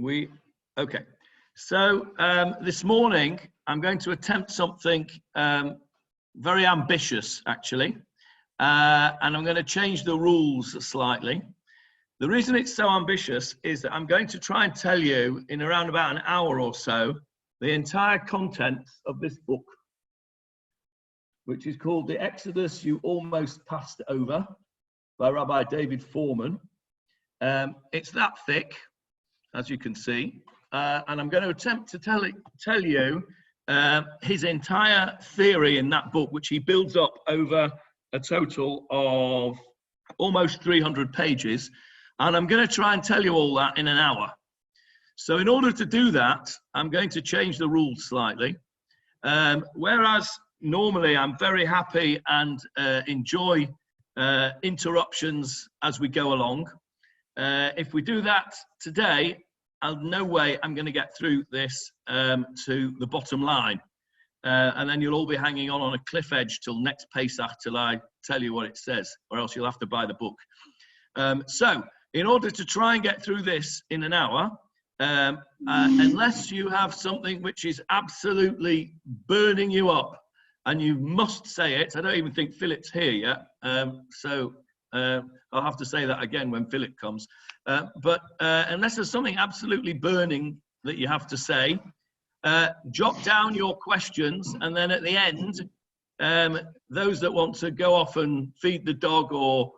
Okay. So this morning, I'm going to attempt something very ambitious, actually. And I'm going to change the rules slightly. The reason it's so ambitious is that I'm going to try and tell you in around about an hour or so the entire contents of this book, which is called The Exodus You Almost Passed Over by Rabbi David Foreman. It's that thick, as you can see, and I'm going to attempt to tell you his entire theory in that book, which he builds up over a total of almost 300 pages, and I'm going to try and tell you all that in an hour. So in order to do that, I'm going to change the rules slightly. Whereas normally I'm very happy and enjoy interruptions as we go along, if we do that today, no way I'm going to get through this to the bottom line. And then you'll all be hanging on a cliff edge till next Pesach till I tell you what it says, or else you'll have to buy the book. So in order to try and get through this in an hour, unless you have something which is absolutely burning you up and you must say it, I don't even think Philip's here yet, so I'll have to say that again when Philip comes. But unless there's something absolutely burning that you have to say, jot down your questions, and then at the end, those that want to go off and feed the dog or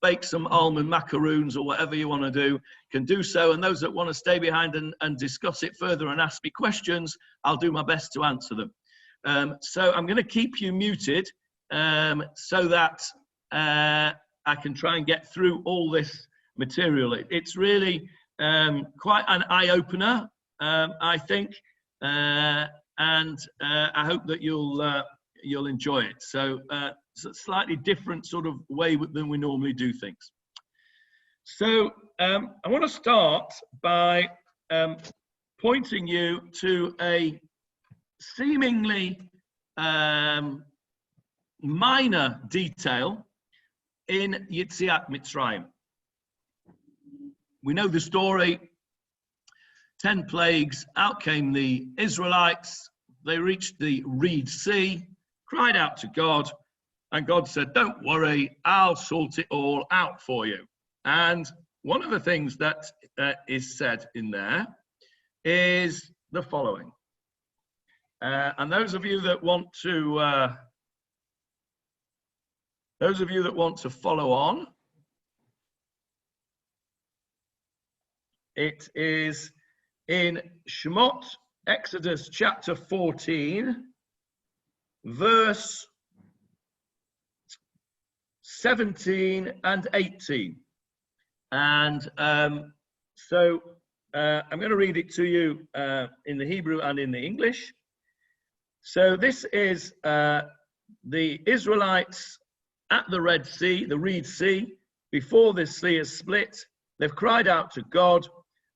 bake some almond macaroons or whatever you want to do can do so, and those that want to stay behind and discuss it further and ask me questions, I'll do my best to answer them. So I'm going to keep you muted so that I can try and get through all this material. It's really quite an eye-opener, I think, and I hope that you'll enjoy it. So it's a slightly different sort of way than we normally do things. So I want to start by pointing you to a seemingly minor detail in Yetziat Mitzrayim. We know the story, 10 plagues, out came the Israelites, they reached the Reed Sea, cried out to God, and God said, don't worry, I'll sort it all out for you. And one of the things that is said in there is the following. And those of you that want to follow on, it is in Shemot, Exodus chapter 14, verse 17 and 18. And so I'm going to read it to you in the Hebrew and in the English. So this is the Israelites at the Red Sea, the Reed Sea, before this sea is split. They've cried out to God,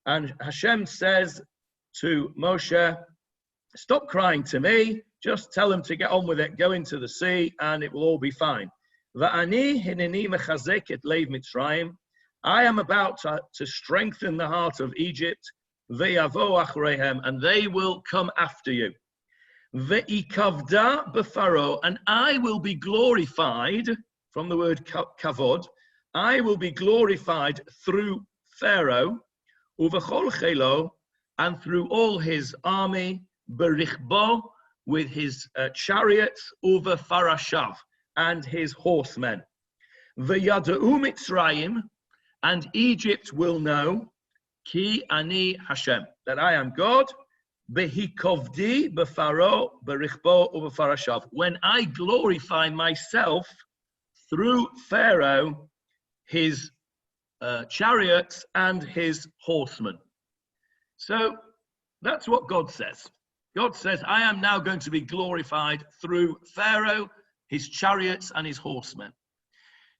and Hashem says to Moshe, stop crying to me, just tell them to get on with it, go into the sea, and it will all be fine. Va'ani hineni mechazek et leiv Mitzrayim. I am about to strengthen the heart of Egypt, ve'yavo achreihem, and they will come after you. Ve'ikavda b'Pharaoh, and I will be glorified, from the word kavod, I will be glorified through Pharaoh, uvechol chelo, and through all his army, berichbo, with his chariots, uve farashav, and his horsemen. V'yada'u Mitzrayim, and Egypt will know, ki ani Hashem, that I am God, behikovdi b'Pharaoh, berichbo, uve farashav, when I glorify myself through Pharaoh, his chariots and his horsemen. So that's what God says. God says, I am now going to be glorified through Pharaoh, his chariots and his horsemen.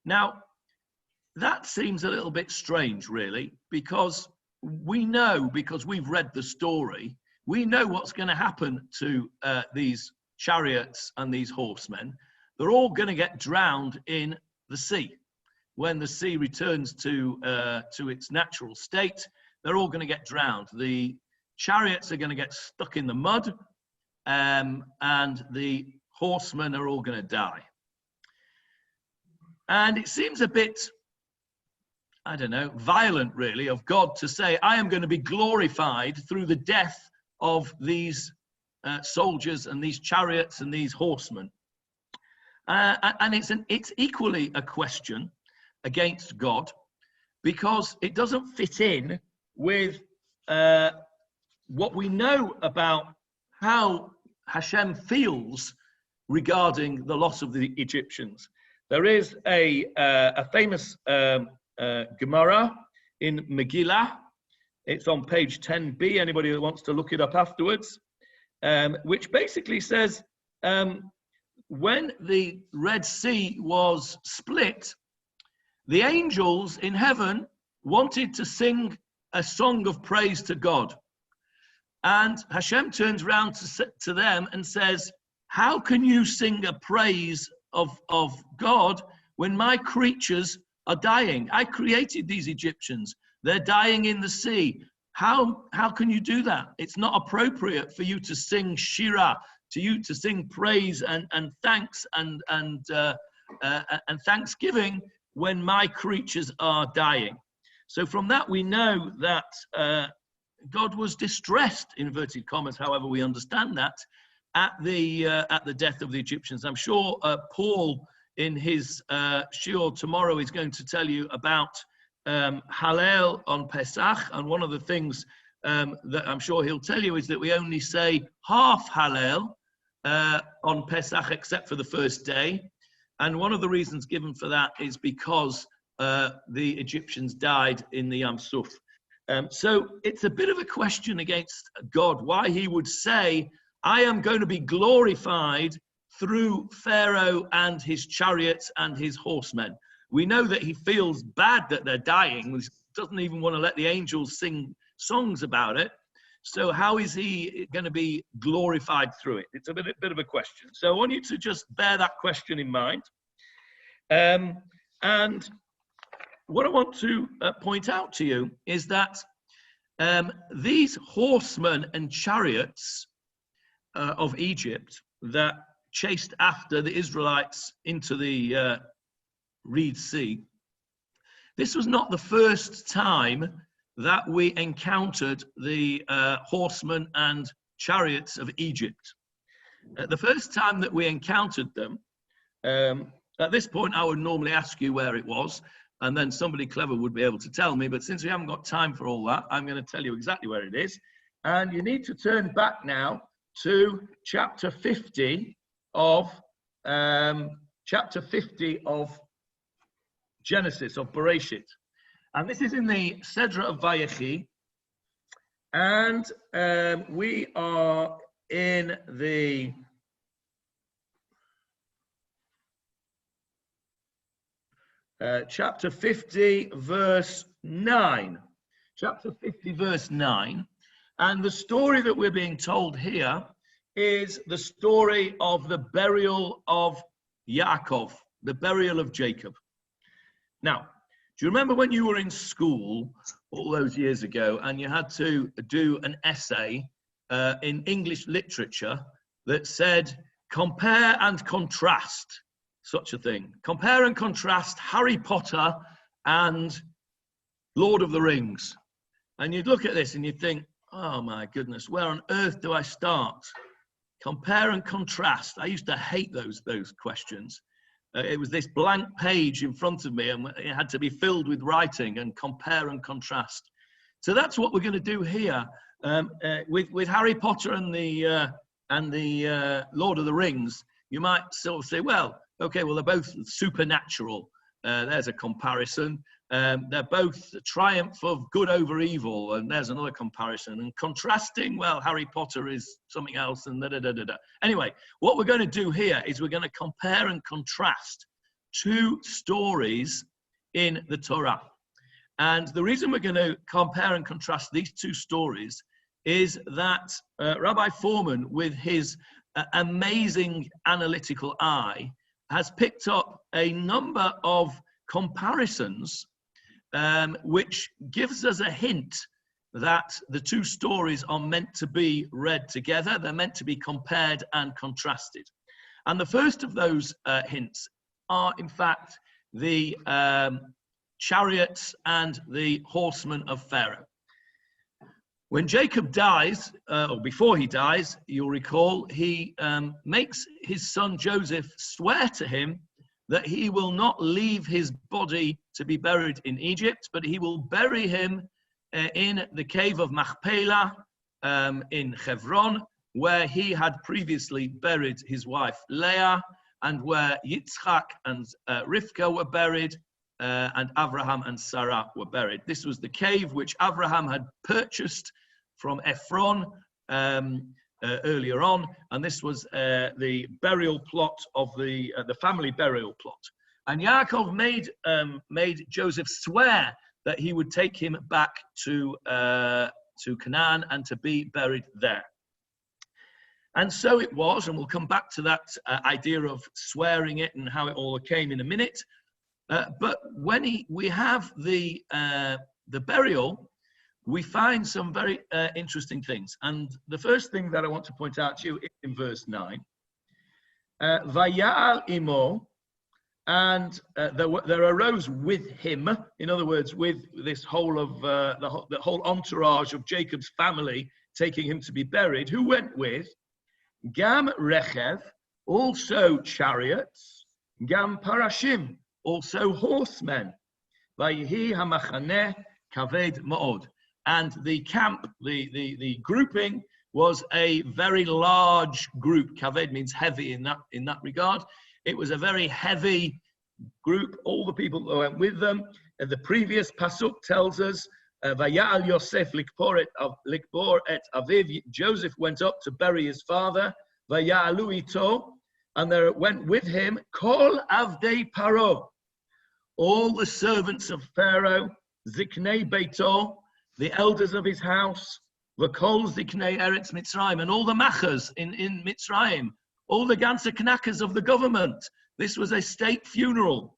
Now, that seems a little bit strange, really, because we know, because we've read the story, we know what's going to happen to these chariots and these horsemen. They're all going to get drowned in the sea. When the sea returns to its natural state, they're all going to get drowned. The chariots are going to get stuck in the mud, and the horsemen are all going to die. And it seems a bit, I don't know, violent really of God to say, I am going to be glorified through the death of these soldiers and these chariots and these horsemen. And it's equally a question against God, because it doesn't fit in with what we know about how Hashem feels regarding the loss of the Egyptians. There is a famous Gemara in Megillah. It's on page 10b, anybody who wants to look it up afterwards, which basically says, when the Red Sea was split, the angels in heaven wanted to sing a song of praise to God. And Hashem turns around to them and says, how can you sing a praise of God when my creatures are dying? I created these Egyptians. They're dying in the sea. How can you do that? It's not appropriate for you to sing shira, to sing praise and thanks and thanksgiving when my creatures are dying. So from that we know that God was distressed, inverted commas, however we understand that, at the death of the Egyptians. I'm sure Paul in his shiur tomorrow is going to tell you about Hallel on Pesach, and one of the things that I'm sure he'll tell you is that we only say half Hallel on Pesach except for the first day, and one of the reasons given for that is because the Egyptians died in the Yam Suf. So it's a bit of a question against God why he would say, I am going to be glorified through Pharaoh and his chariots and his horsemen. We know that he feels bad that they're dying. He doesn't even want to let the angels sing songs about it. So how is he going to be glorified through it? It's a bit of a question. So I want you to just bear that question in mind. And what I want to point out to you is that these horsemen and chariots of Egypt that chased after the Israelites into the Red Sea, this was not the first time that we encountered the horsemen and chariots of Egypt. The first time that we encountered them, at this point I would normally ask you where it was, and then somebody clever would be able to tell me, but since we haven't got time for all that, I'm going to tell you exactly where it is. And you need to turn back now to chapter 50 of Genesis, of Bereshit. And this is in the Sedra of Vayechi. And we are in the chapter 50, verse 9. Chapter 50, verse 9. And the story that we're being told here is the story of the burial of Yaakov, the burial of Jacob. Now, do you remember when you were in school all those years ago and you had to do an essay in English literature that said, compare and contrast, such a thing. Compare and contrast Harry Potter and Lord of the Rings. And you'd look at this and you'd think, oh my goodness, where on earth do I start? Compare and contrast. I used to hate those questions. It was this blank page in front of me and it had to be filled with writing and compare and contrast. So that's what we're going to do here with Harry Potter and the Lord of the Rings. You might sort of say, well, okay, well, they're both supernatural. There's a comparison. They're both the triumph of good over evil, and there's another comparison. And contrasting, well, Harry Potter is something else, and da-da-da-da-da. Anyway, what we're going to do here is we're going to compare and contrast two stories in the Torah. And the reason we're going to compare and contrast these two stories is that Rabbi Foreman, with his amazing analytical eye, has picked up a number of comparisons which gives us a hint that the two stories are meant to be read together. They're meant to be compared and contrasted. And the first of those hints are, in fact, the chariots and the horsemen of Pharaoh. When Jacob dies, or before he dies, you'll recall, he makes his son Joseph swear to him that he will not leave his body to be buried in Egypt, but he will bury him in the cave of Machpelah in Hebron, where he had previously buried his wife Leah, and where Yitzchak and Rivka were buried, and Abraham and Sarah were buried. This was the cave which Abraham had purchased from Ephron earlier on, and this was the burial plot of the family burial plot. And Yaakov made Joseph swear that he would take him back to Canaan and to be buried there. And so it was, and we'll come back to that idea of swearing it and how it all came in a minute. But when we have the burial, we find some very interesting things. And the first thing that I want to point out to you is in verse 9. Vayal imo, and there arose with him, in other words, with this whole of the whole entourage of Jacob's family taking him to be buried, who went with Gam Rechev, also chariots, Gam Parashim, also horsemen, Vayihi hamachaneh kaved ma'od. And the camp, the grouping, was a very large group. Kaved means heavy in that regard. It was a very heavy group, all the people that went with them. And the previous pasuk tells us, Vayal Yosef likbor et aviv. Joseph went up to bury his father. Vayalu ito, and there went with him kol avdei Paro, all the servants of Pharaoh, ziknei beito, the elders of his house, v'kol ziknei eretz Mitzrayim, and all the machas in Mitzrayim, all the ganze knackers of the government. This was a state funeral,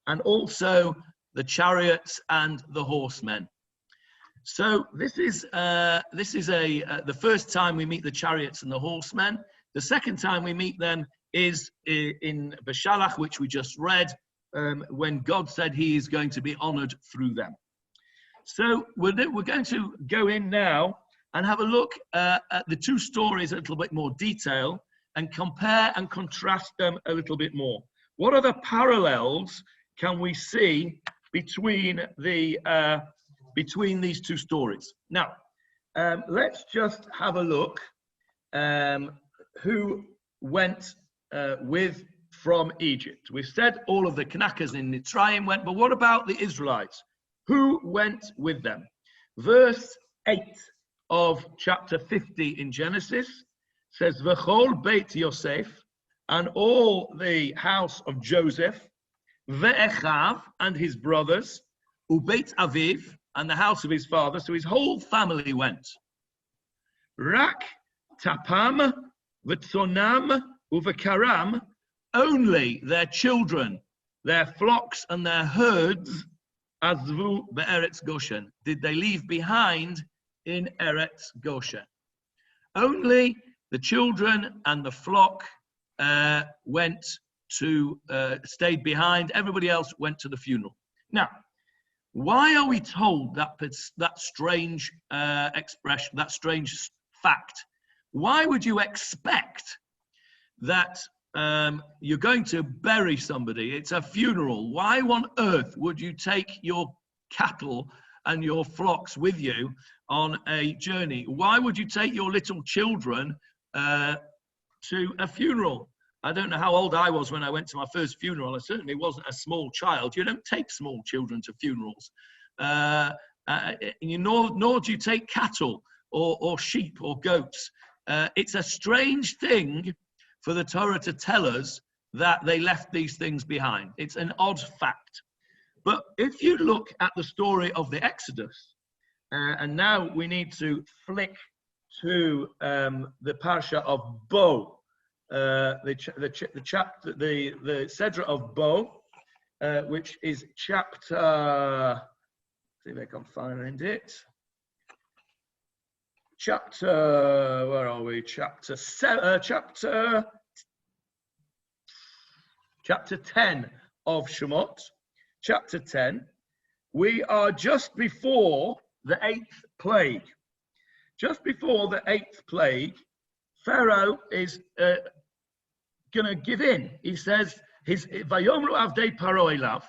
and also the chariots and the horsemen. So this is the first time we meet the chariots and the horsemen. The second time we meet them is in Beshalach, which we just read, when God said he is going to be honored through them. So we're going to go in now and have a look at the two stories in a little bit more detail and compare and contrast them a little bit more. What other parallels can we see between these two stories? Now, let's just have a look who went with from Egypt. We've said all of the knackers in Mitzrayim went, but what about the Israelites? Who went with them? Verse 8 of chapter 50 in Genesis says, V'chol Beit Yosef, and all the house of Joseph, Ve'echav, and his brothers, Ubeit Aviv, and the house of his father, so his whole family went. Rak Tapam, V'tzonam, Uvekaram, only their children, their flocks and their herds, Azvu be'eretz Goshen, did they leave behind in Eretz Goshen. Only the children and the flock stayed behind. Everybody else went to the funeral. Now, why are we told that strange expression, that strange fact? Why would you expect that you're going to bury somebody? It's a funeral. Why on earth would you take your cattle and your flocks with you on a journey? Why would you take your little children to a funeral? I don't know how old I was when I went to my first funeral. I certainly wasn't a small child. You don't take small children to funerals. Nor do you take cattle or sheep or goats. It's a strange thing for the Torah to tell us that they left these things behind. It's an odd fact. But if you look at the story of the Exodus, and now we need to flick to the parsha of Bo, the Sedra of Bo, which is chapter, see if I can find it. where are we? Chapter 10 of Shemot. Chapter 10. We are just before the 8th plague. Just before the 8th plague, Pharaoh is going to give in. He says, Vayomru avdei Paro elav,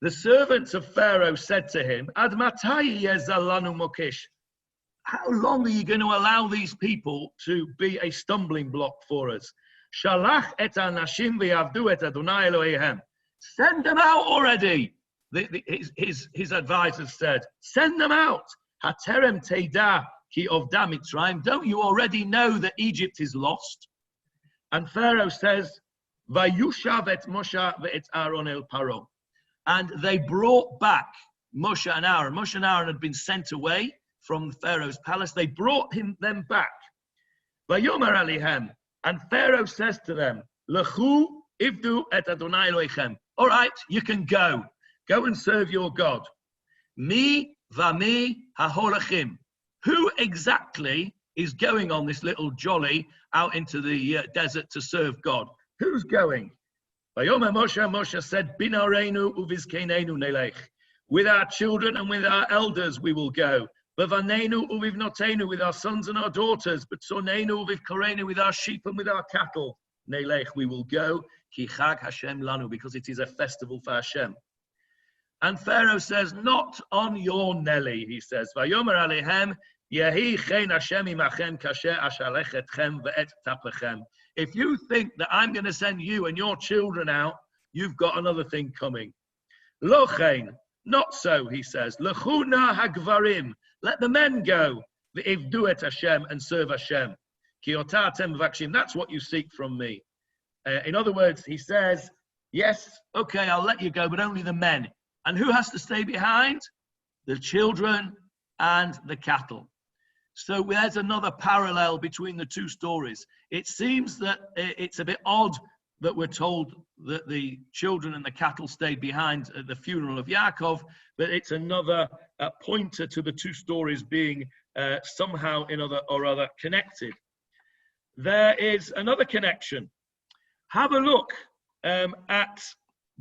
the servants of Pharaoh said to him, Ad matai yezalanu mokesh? How long are you going to allow these people to be a stumbling block for us? Shalach et anashim v'yavdu et Adonai Elohehem. Send them out already. His advisors said, send them out. Haterem teida ki ovda Mitzrayim. Don't you already know that Egypt is lost? And Pharaoh says, Vayushav et Moshe ve'et Aaron el Paro. And they brought back Moshe and Aaron. Moshe and Aaron had been sent away from Pharaoh's palace. They brought them back. Vayomer alihem. And Pharaoh says to them, Lechu ivdu et Adonai Elohechem. All right, you can go. Go and serve your God. Mi vami haholachim. Who exactly is going on this little jolly out into the desert to serve God? Who's going? Vayomer Moshe said, Binareinu uvizkeneinu nelech. With our children and with our elders we will go. B'vanenu uvivnotenu, with our sons and our daughters. B'tzonenu uvivkorenu, with our sheep and with our cattle. Nelech, we will go. Ki chag Hashem lanu, because it is a festival for Hashem. And Pharaoh says, not on your Nelly, he says. Vayomer alehem, yehi chen Hashem imachem kasher ashalech etchem ve'et tapechem. If you think that I'm going to send you and your children out, you've got another thing coming. Lo chen, not so, he says. Lechuna hagvarim, let the men go. V'ivdu et Hashem, and serve Hashem. Ki otatem v'akshim, that's what you seek from me. In other words, he says, yes, okay, I'll let you go, but only the men. And who has to stay behind? The children and the cattle. So there's another parallel between the two stories. It seems that it's a bit odd that we're told that the children and the cattle stayed behind at the funeral of Yaakov, but it's another pointer to the two stories being somehow or other connected. There is another connection. Have a look at,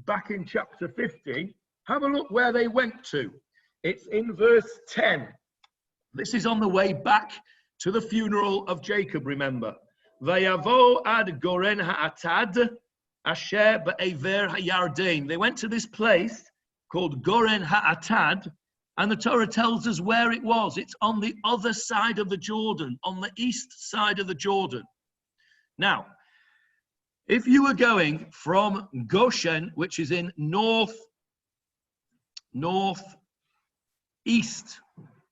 back in chapter 50, have a look where they went to. It's in verse 10. This is on the way back to the funeral of Jacob, remember. Vayavo ad goren ha'atad asher ba'ever ha'yarden. They went to this place called Goren ha'atad, and the Torah tells us where it was. It's on the other side of the Jordan, on the east side of the Jordan. Now, if you were going from Goshen, which is in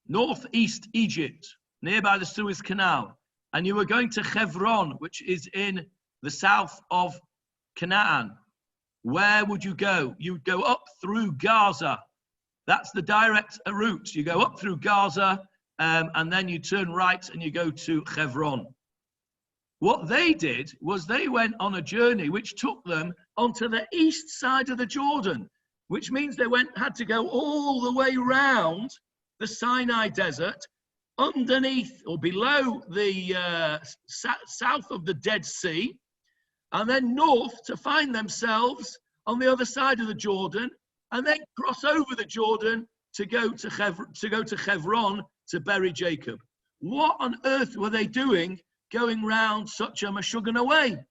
northeast Egypt, nearby the Suez Canal, and you were going to Hebron, which is in the south of Canaan, where would you go? You would go up through Gaza. That's the direct route. You go up through Gaza, and then you turn right and you go to Hebron. What they did was they went on a journey which took them onto the east side of the Jordan, which means they had to go all the way round the Sinai Desert, underneath or below the south of the Dead Sea, and then north to find themselves on the other side of the Jordan, and then cross over the Jordan to go to Hebron to bury Jacob. What on earth were they doing going round such a mashugana way?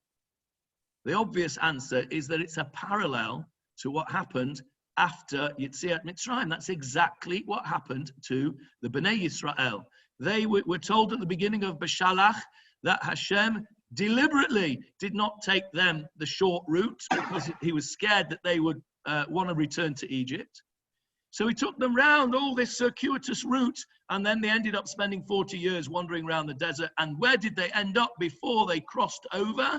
The obvious answer is that it's a parallel to what happened after Yetziat Mitzrayim. That's exactly what happened to the Bnei Yisrael. They were told at the beginning of Beshalach that Hashem deliberately did not take them the short route because he was scared that they would want to return to Egypt. So he took them round all this circuitous route, and then they ended up spending 40 years wandering around the desert. And where did they end up before they crossed over?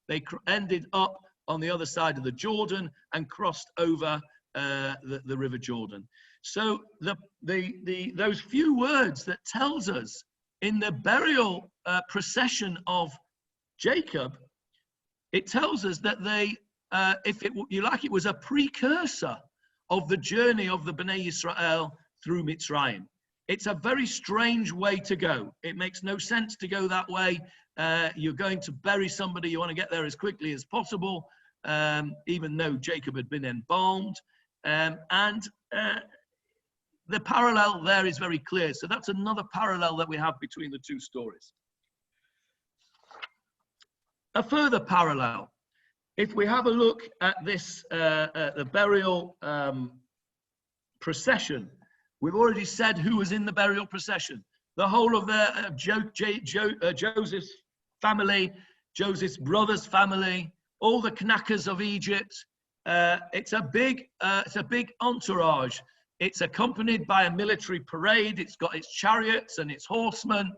They ended up on the other side of the Jordan and crossed over the River Jordan. So those few words that tells us in the burial procession of Jacob, it tells us that it was a precursor of the journey of the Bnei Yisrael through Mitzrayim. It's a very strange way to go. It makes no sense to go that way. You're going to bury somebody. You want to get there as quickly as possible, even though Jacob had been embalmed. The parallel there is very clear. So that's another parallel that we have between the two stories. A further parallel, if we have a look at this, the burial procession, we've already said who was in the burial procession. The whole of Joseph's family, Joseph's brother's family, all the knackers of Egypt. It's a big entourage. It's accompanied by a military parade. It's got its chariots and its horsemen.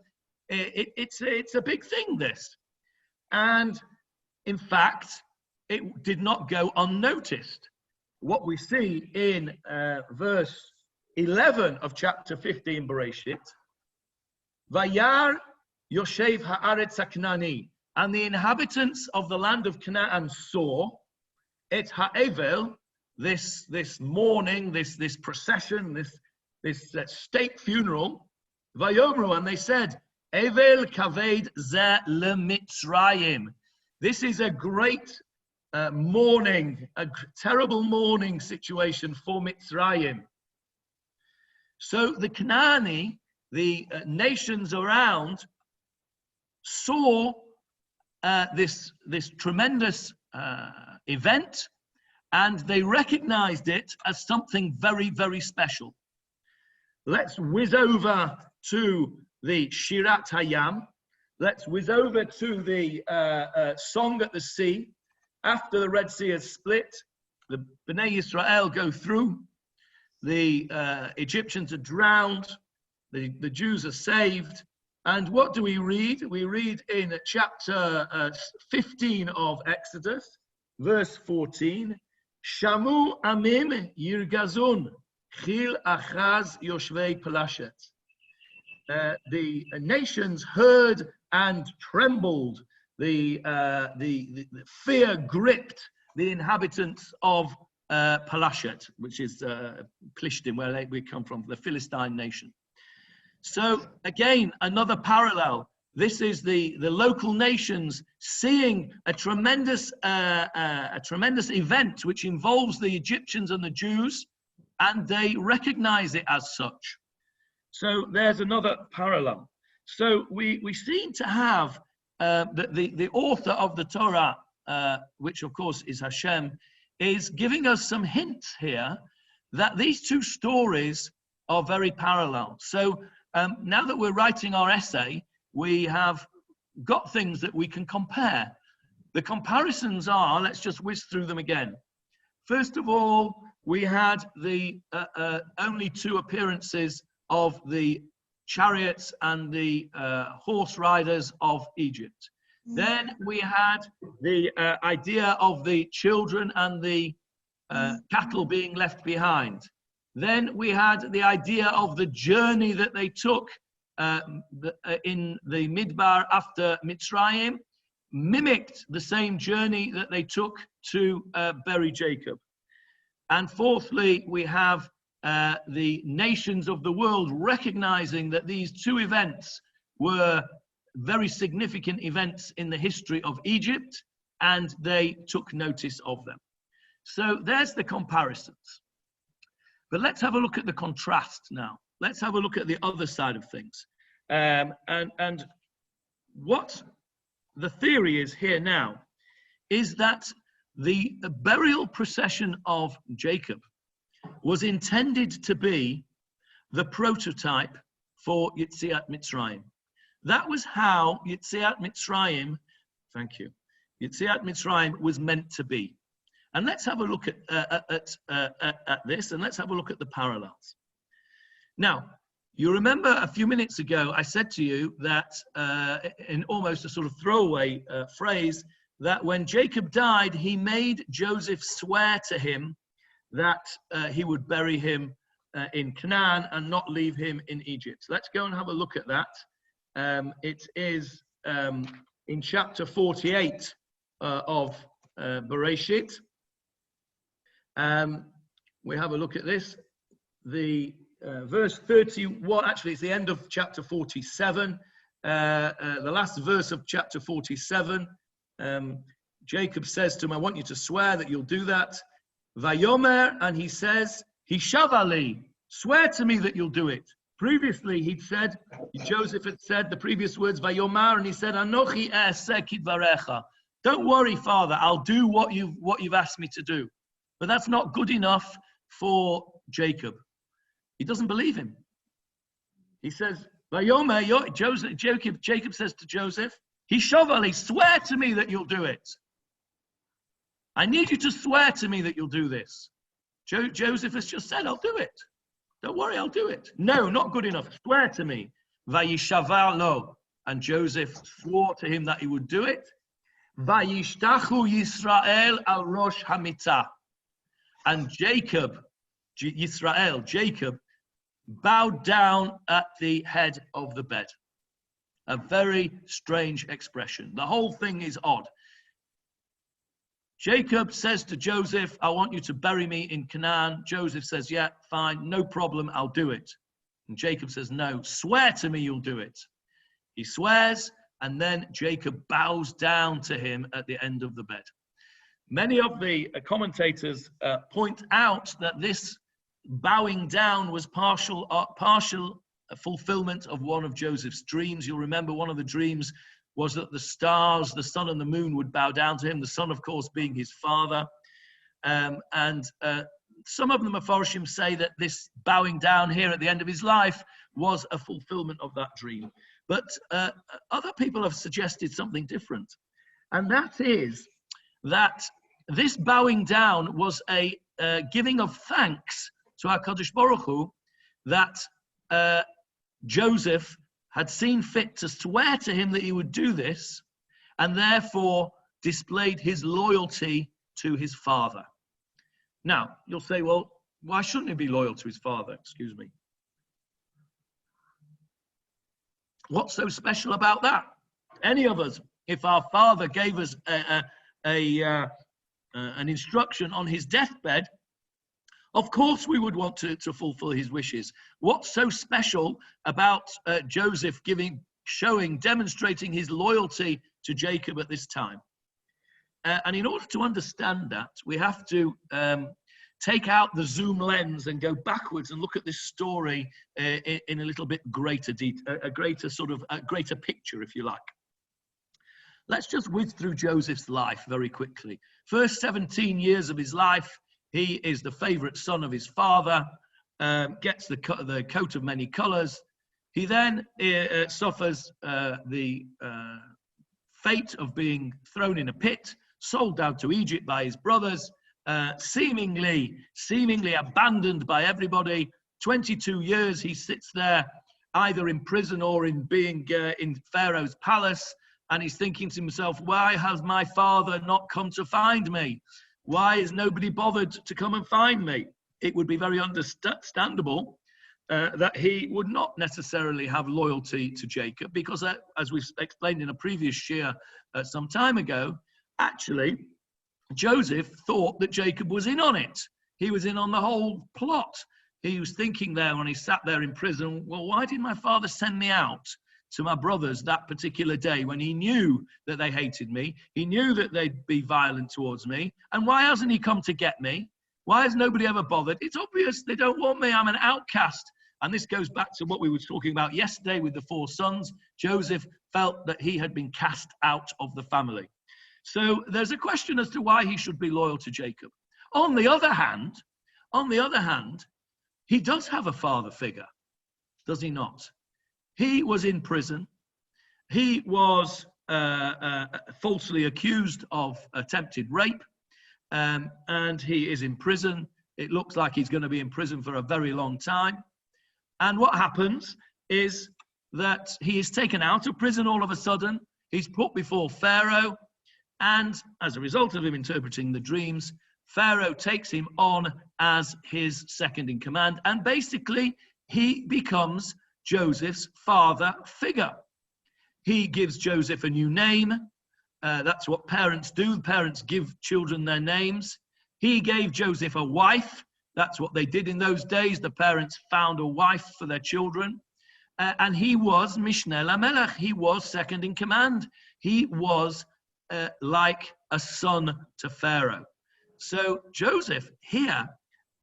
It's a big thing, this. And in fact, it did not go unnoticed. What we see in verse 11 of chapter 15, Bereshit, Vayar Yoshev Haaretz HaKnani, and the inhabitants of the land of Canaan saw et Ha'evel, this mourning, this procession, this state funeral, Vayomru, and they said, Evel kaved ze leMitzrayim. This is a great mourning, a terrible mourning situation for Mitzrayim. So the Canaani, the nations around, saw this tremendous event, and they recognized it as something very, very special. Let's whiz over to the Shirat Hayam. Let's whiz over to the Song at the Sea. After the Red Sea is split, the Bnei Israel go through. The Egyptians are drowned. The Jews are saved. And what do we read? We read in chapter 15 of Exodus, verse 14, Shamu amim yirgazun, chil achaz yoshvei palashet. The nations heard and trembled. The fear gripped the inhabitants of Palashet, which is Plishtim, where we come from, the Philistine nation. So again, another parallel. This is the local nations seeing a tremendous event which involves the Egyptians and the Jews, and they recognize it as such. So there's another parallel. So we seem to have the author of the Torah, which of course is Hashem, is giving us some hints here that these two stories are very parallel. So now that we're writing our essay, we have got things that we can compare. The comparisons are, let's just whiz through them again. First of all, we had the only two appearances of the chariots and the horse riders of Egypt. Then we had the idea of the children and the cattle being left behind. Then we had the idea of the journey that they took in the Midbar after Mitzrayim, mimicked the same journey that they took to bury Jacob. And fourthly, we have the nations of the world recognizing that these two events were very significant events in the history of Egypt, and they took notice of them. So there's the comparisons. But let's have a look at the contrast now. Let's have a look at the other side of things. And what the theory is here now is that the burial procession of Jacob was intended to be the prototype for Yetziat Mitzrayim. That was how Yetziat Mitzrayim, thank you, Yetziat Mitzrayim was meant to be. And let's have a look at this, and let's have a look at the parallels. Now, you remember a few minutes ago, I said to you that in almost a sort of throwaway phrase, that when Jacob died, he made Joseph swear to him that he would bury him in Canaan and not leave him in Egypt. Let's go and have a look at that. It is in chapter 48 of Bereshit. We have a look at this. The verse 31, actually it's the end of chapter 47, the last verse of chapter 47. Jacob says to him, I want you to swear that you'll do that. Vayomer, and he says, Hishavali, swear to me that you'll do it. Previously, Joseph had said the previous words, Vayomar, and he said, Anochi e'aseh kidvarecha. Don't worry, Father, I'll do what you've asked me to do. But that's not good enough for Jacob. He doesn't believe him. He says, Vayomer, Jacob says to Joseph, Hishavali, swear to me that you'll do it. I need you to swear to me that you'll do this. Joseph has just said, I'll do it. Don't worry, I'll do it. No, not good enough. Swear to me. Vayishavar lo. And Joseph swore to him that he would do it. Vayishtachu Yisrael al rosh hamitah. And Jacob bowed down at the head of the bed. A very strange expression. The whole thing is odd. Jacob says to Joseph, I want you to bury me in Canaan. Joseph says, yeah, fine, no problem, I'll do it. And Jacob says, no, swear to me you'll do it. He swears, and then Jacob bows down to him at the end of the bed. Many of the commentators point out that this bowing down was partial fulfillment of one of Joseph's dreams. You'll remember one of the dreams was that the stars, the sun and the moon would bow down to him, the sun, of course, being his father. And some of the Mefarshim say that this bowing down here at the end of his life was a fulfillment of that dream. But other people have suggested something different. And that is that this bowing down was a giving of thanks to HaKadosh Baruch Hu that Joseph had seen fit to swear to him that he would do this, and therefore displayed his loyalty to his father. Now, you'll say, well, why shouldn't he be loyal to his father? Excuse me. What's so special about that? Any of us, if our father gave us an instruction on his deathbed, of course we would want to fulfill his wishes. What's so special about Joseph demonstrating his loyalty to Jacob at this time? And in order to understand that, we have to take out the zoom lens and go backwards and look at this story in a little bit greater detail, a greater picture, if you like. Let's just whiz through Joseph's life very quickly. First 17 years of his life, he is the favorite son of his father, gets the coat of many colors. He then suffers the fate of being thrown in a pit, sold down to Egypt by his brothers, seemingly abandoned by everybody. 22 years he sits there, either in prison or in being in Pharaoh's palace, and he's thinking to himself, why has my father not come to find me? Why is nobody bothered to come and find me? It would be very understandable that he would not necessarily have loyalty to Jacob, because as we've explained in a previous shiur some time ago, actually, Joseph thought that Jacob was in on it. He was in on the whole plot. He was thinking there when he sat there in prison, well, why did my father send me out to my brothers that particular day when he knew that they hated me? He knew that they'd be violent towards me. And why hasn't he come to get me? Why has nobody ever bothered? It's obvious they don't want me. I'm an outcast. And this goes back to what we were talking about yesterday with the 4 sons. Joseph felt that he had been cast out of the family. So there's a question as to why he should be loyal to Jacob. On the other hand, he does have a father figure, does he not? He was in prison. He was falsely accused of attempted rape, and he is in prison. It looks like he's going to be in prison for a very long time. And what happens is that he is taken out of prison all of a sudden. He's put before Pharaoh, and as a result of him interpreting the dreams, Pharaoh takes him on as his second in command, and basically he becomes Joseph's father figure. He gives Joseph a new name. That's what parents do. Parents give children their names. He gave Joseph a wife That's what they did in those days. The parents found a wife for their children. And he was Mishneh LaMelech. He was second in command. He was like a son to Pharaoh. So Joseph here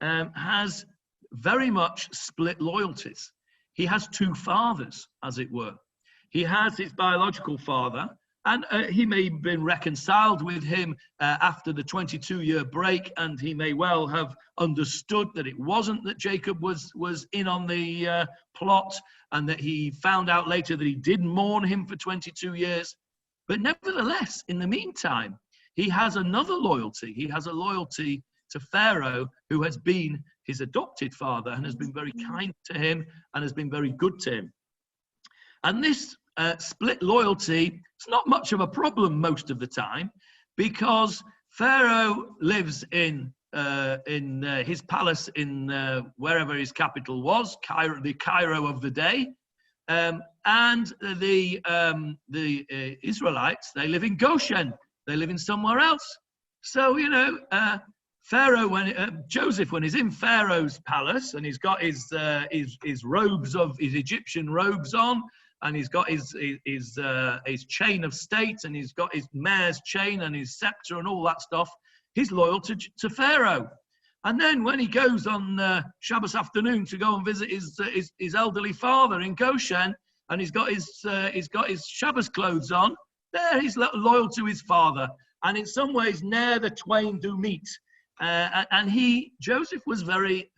has very much split loyalties. He has two fathers, as it were. He has his biological father, and he may have been reconciled with him after the 22-year break, and he may well have understood that it wasn't that Jacob was in on the plot, and that he found out later that he did mourn him for 22 years. But nevertheless, in the meantime, he has another loyalty. He has a loyalty to Pharaoh, who has been his adopted father and has been very kind to him and has been very good to him. And this split loyalty, it's not much of a problem most of the time, because Pharaoh lives in his palace in wherever his capital was, the Cairo of the day, and the Israelites, they live in Goshen. They live in somewhere else. So Pharaoh, Joseph, when he's in Pharaoh's palace and he's got his robes his Egyptian robes on, and he's got his chain of state, and he's got his mare's chain and his scepter and all that stuff, he's loyal to Pharaoh. And then when he goes on Shabbos afternoon to go and visit his elderly father in Goshen, and he's got his Shabbos clothes on, there he's loyal to his father. And in some ways, ne'er the twain do meet. And Joseph was very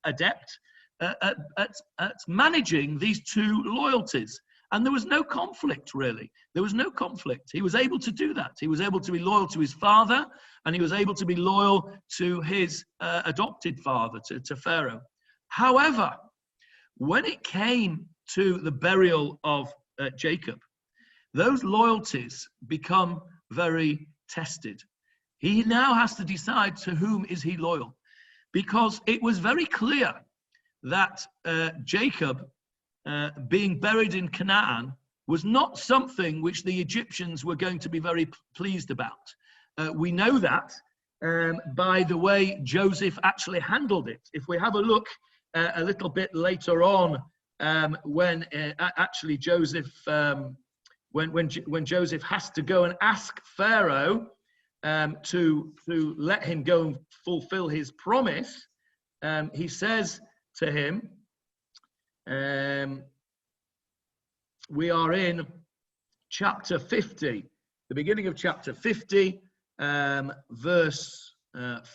adept at managing these two loyalties. And there was no conflict, really. There was no conflict. He was able to do that. He was able to be loyal to his father, and he was able to be loyal to his adopted father, to Pharaoh. However, when it came to the burial of Jacob, those loyalties become very tested. He now has to decide to whom is he loyal, because it was very clear that Jacob being buried in Canaan was not something which the Egyptians were going to be very pleased about. We know that by the way Joseph actually handled it. If we have a look a little bit later on, when actually Joseph, when Joseph has to go and ask Pharaoh to let him go and fulfill his promise, he says to him, we are in chapter 50, the beginning of chapter 50, verse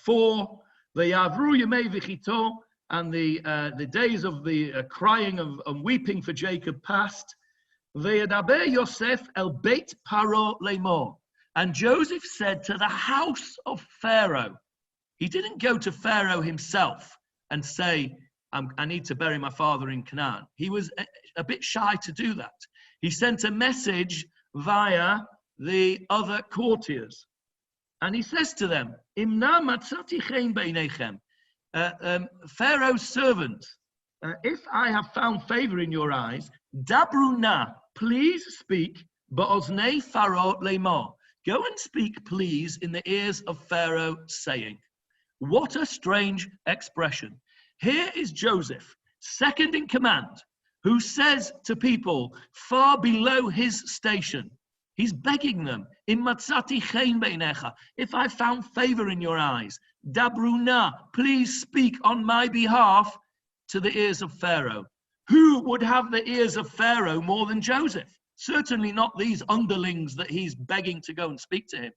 4. V'yavru yemei v'chito, and the days of the crying and weeping for Jacob passed. V'yadaber Yosef el beit Paro lemor, and Joseph said to the house of Pharaoh. He didn't go to Pharaoh himself and say, I need to bury my father in Canaan. He was a bit shy to do that. He sent a message via the other courtiers. And he says to them, Imna matzati chen beinechem, Pharaoh's servant, if I have found favor in your eyes, dabru na, please speak, ba'oznei Pharaoh lemor. Go and speak, please, in the ears of Pharaoh, saying. What a strange expression. Here is Joseph, second in command, who says to people far below his station, he's begging them, Immatzati chen beinecha, if I found favor in your eyes, dabruna, please speak on my behalf to the ears of Pharaoh. Who would have the ears of Pharaoh more than Joseph? Certainly not these underlings that he's begging to go and speak to him.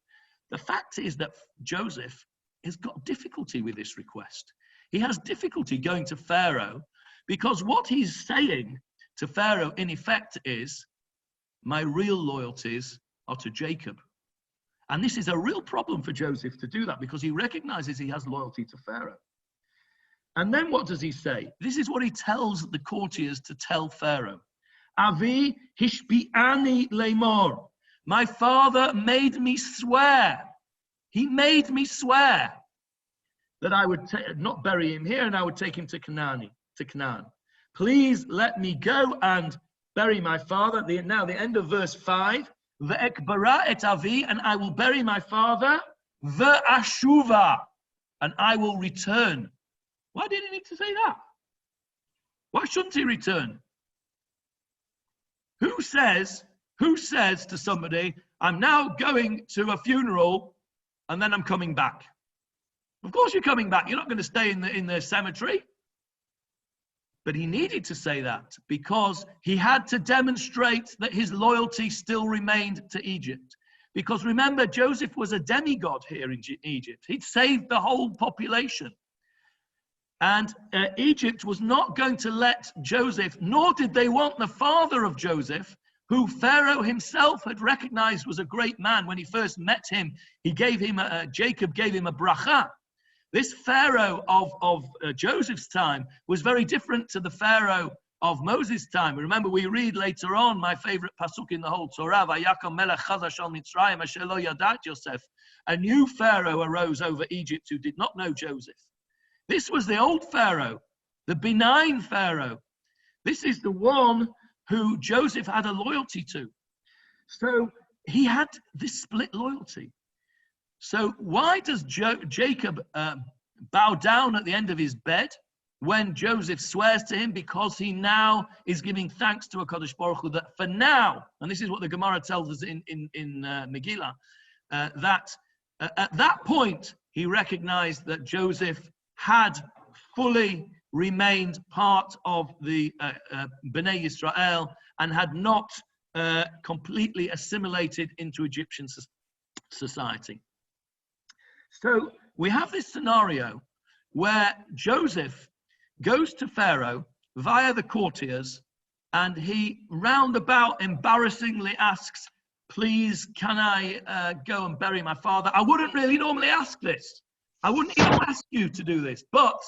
The fact is that Joseph has got difficulty with this request. He has difficulty going to Pharaoh because what he's saying to Pharaoh, in effect, is, my real loyalties are to Jacob. And this is a real problem for Joseph to do that, because he recognizes he has loyalty to Pharaoh. And then what does he say? This is what he tells the courtiers to tell Pharaoh. Avi hishbi'ani lemor. My father made me swear. He made me swear that I would not bury him here and I would take him to Canaan. Please let me go and bury my father. Now the end of verse 5. Ve'ekbara et avi, and I will bury my father. Ve'ashuva, and I will return Why did he need to say that? Why shouldn't he return? Who says to somebody, I'm now going to a funeral and then I'm coming back? Of course you're coming back. You're not going to stay in the cemetery. But he needed to say that because he had to demonstrate that his loyalty still remained to Egypt. Because remember, Joseph was a demigod here in Egypt. He'd saved the whole population. And Egypt was not going to let Joseph, nor did they want the father of Joseph, who Pharaoh himself had recognized was a great man. When he first met him, Jacob gave him a bracha. This Pharaoh of Joseph's time was very different to the Pharaoh of Moses' time. Remember, we read later on, my favorite pasuk in the whole Torah, Vayakam melech chadash al Mitzrayim asher lo yadat Yosef. A new Pharaoh arose over Egypt who did not know Joseph. This was the old Pharaoh, the benign Pharaoh. This is the one who Joseph had a loyalty to. So he had this split loyalty. So why does Jacob bow down at the end of his bed when Joseph swears to him? Because he now is giving thanks to HaKadosh Baruch Hu that for now, and this is what the Gemara tells us in Megillah, that at that point he recognized that Joseph had fully remained part of the Bnei Yisrael and had not completely assimilated into Egyptian society. So we have this scenario where Joseph goes to Pharaoh via the courtiers and he roundabout embarrassingly asks, please, can I go and bury my father? I wouldn't really normally ask this. I wouldn't even ask you to do this, but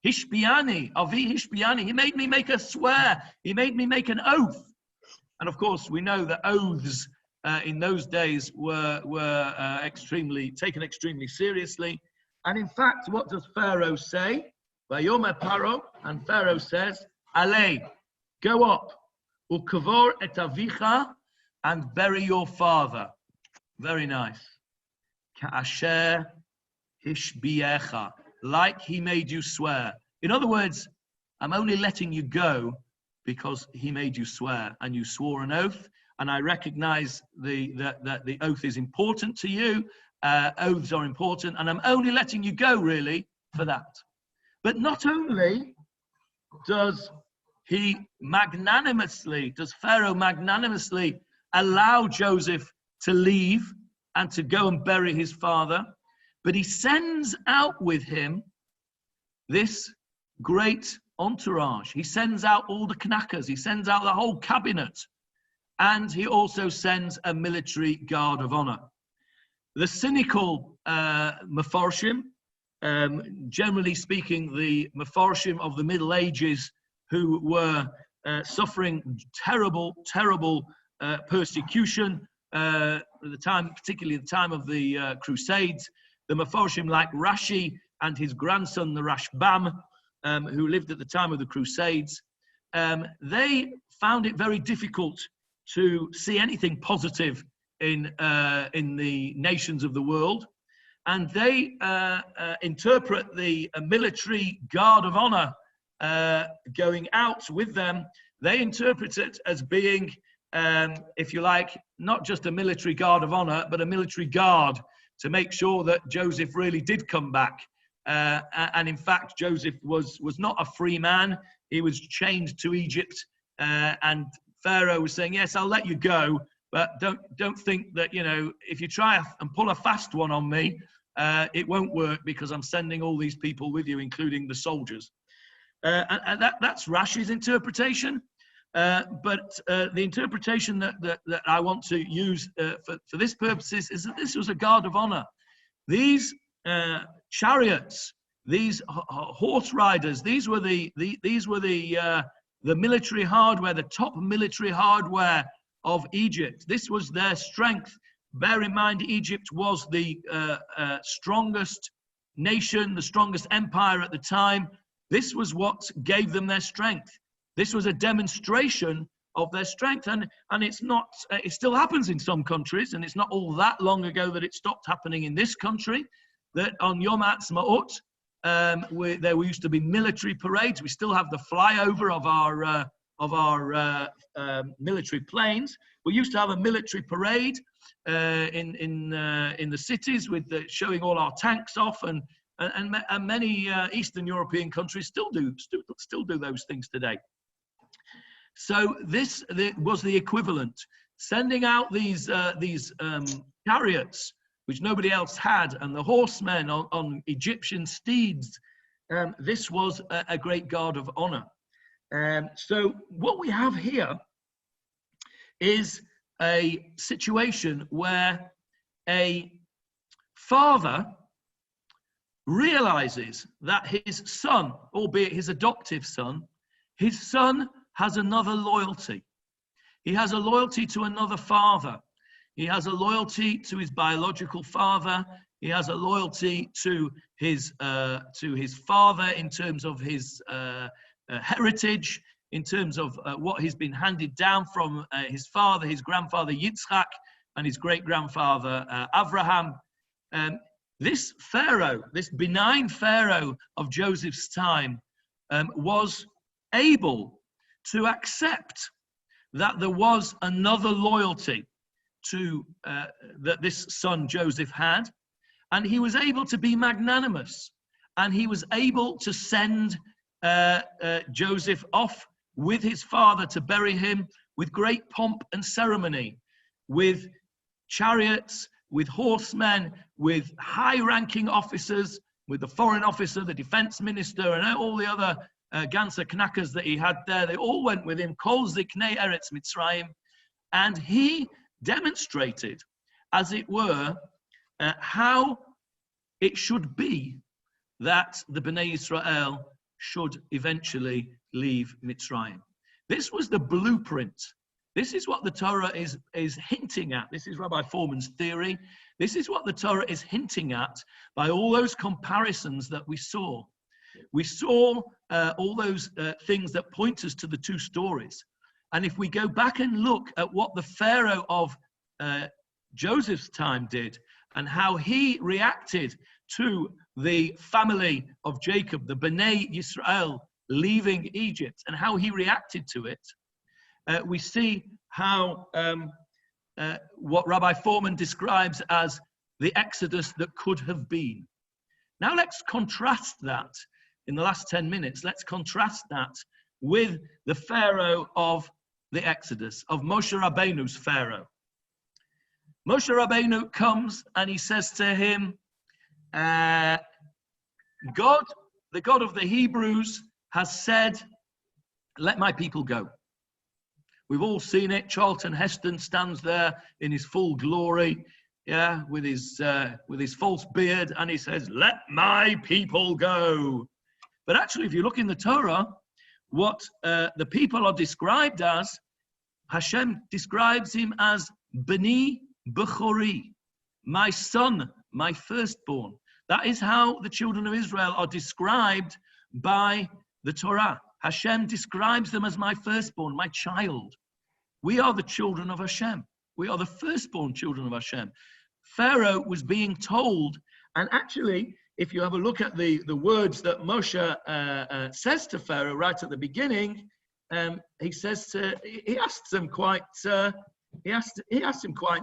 Hishbiani, Avi Hishbiani, he made me make a swear. He made me make an oath. And of course, we know that oaths in those days were taken extremely seriously. And in fact, what does Pharaoh say? Vayomer Paro, and Pharaoh says, Alei, go up, ukavor et avicha, and bury your father. Very nice. Ka'asher hishbiecha, like he made you swear. In other words, I'm only letting you go because he made you swear, and you swore an oath. And I recognize that the oath is important to you. Oaths are important, and I'm only letting you go, really, for that. But not only does Pharaoh magnanimously allow Joseph to leave and to go and bury his father, but he sends out with him this great entourage. He sends out all the knackers. He sends out the whole cabinet. And he also sends a military guard of honor. The cynical Mefarshim, generally speaking, the Mefarshim of the Middle Ages who were suffering terrible persecution at the time, particularly the time of the Crusades, the Mefarshim like Rashi and his grandson, the Rashbam, who lived at the time of the Crusades, they found it very difficult to see anything positive in the nations of the world, and they interpret the military guard of honor going out with them. They interpret it as being, if you like, not just a military guard of honor, but a military guard to make sure that Joseph really did come back. And in fact, Joseph was not a free man. He was chained to Egypt, and Pharaoh was saying, yes, I'll let you go, but don't think that, if you try and pull a fast one on me, it won't work because I'm sending all these people with you, including the soldiers. And that's Rashi's interpretation. But the interpretation that I want to use for this purposes is that this was a guard of honor. These chariots, these horse riders, these were the military hardware, the top military hardware of Egypt. This was their strength. Bear in mind, Egypt was the strongest nation, the strongest empire at the time. This was what gave them their strength. This was a demonstration of their strength, and it's not. It still happens in some countries, and it's not all that long ago that it stopped happening in this country. That on Yom Ha'atzmaut, There used to be military parades. We still have the flyover of our military planes. We used to have a military parade in the cities with showing all our tanks off, and many Eastern European countries still do those things today. So this was the equivalent, sending out these chariots which nobody else had, and the horsemen on Egyptian steeds. This was a great guard of honor. So what we have here is a situation where a father realizes that his son, albeit his adoptive son, his son has another loyalty. He has a loyalty to another father. He has a loyalty to his biological father. He has a loyalty to his father in terms of his heritage, in terms of what he's been handed down from his father, his grandfather Yitzchak, and his great-grandfather Abraham. This Pharaoh, this benign Pharaoh of Joseph's time, was able to accept that there was another loyalty to that this son Joseph had, and he was able to be magnanimous, and he was able to send Joseph off with his father to bury him with great pomp and ceremony, with chariots, with horsemen, with high-ranking officers, with the foreign officer, the defense minister, and all the other Ganser Knackers that he had there. They all went with him, Kol Ziknei Eretz Mitzrayim, and he demonstrated, as it were, how it should be that the Bnei Israel should eventually leave Mitzrayim. This was the blueprint. This is what the Torah is hinting at. This is Rabbi Foreman's theory. This is what the Torah is hinting at by all those comparisons that we saw. We saw all those things that point us to the two stories. And if we go back and look at what the Pharaoh of Joseph's time did, and how he reacted to the family of Jacob, the Bnei Yisrael, leaving Egypt, and how he reacted to it, we see how what Rabbi Foreman describes as the exodus that could have been. Now let's contrast that, in the last 10 minutes, let's contrast that with the Pharaoh of the Exodus, of Moshe Rabbeinu's Pharaoh. Moshe Rabbeinu comes and he says to him, God, the God of the Hebrews, has said, let my people go. We've all seen it. Charlton Heston stands there in his full glory, yeah, with his false beard, and he says, let my people go. But actually, if you look in the Torah, what the people are described as, Hashem describes him as B'ni Bechori, my son, my firstborn. That is how the children of Israel are described by the Torah. Hashem describes them as my firstborn, my child. We are the children of Hashem. We are the firstborn children of Hashem. Pharaoh was being told, and actually, if you have a look at the words that Moshe says to Pharaoh right at the beginning, he asks him quite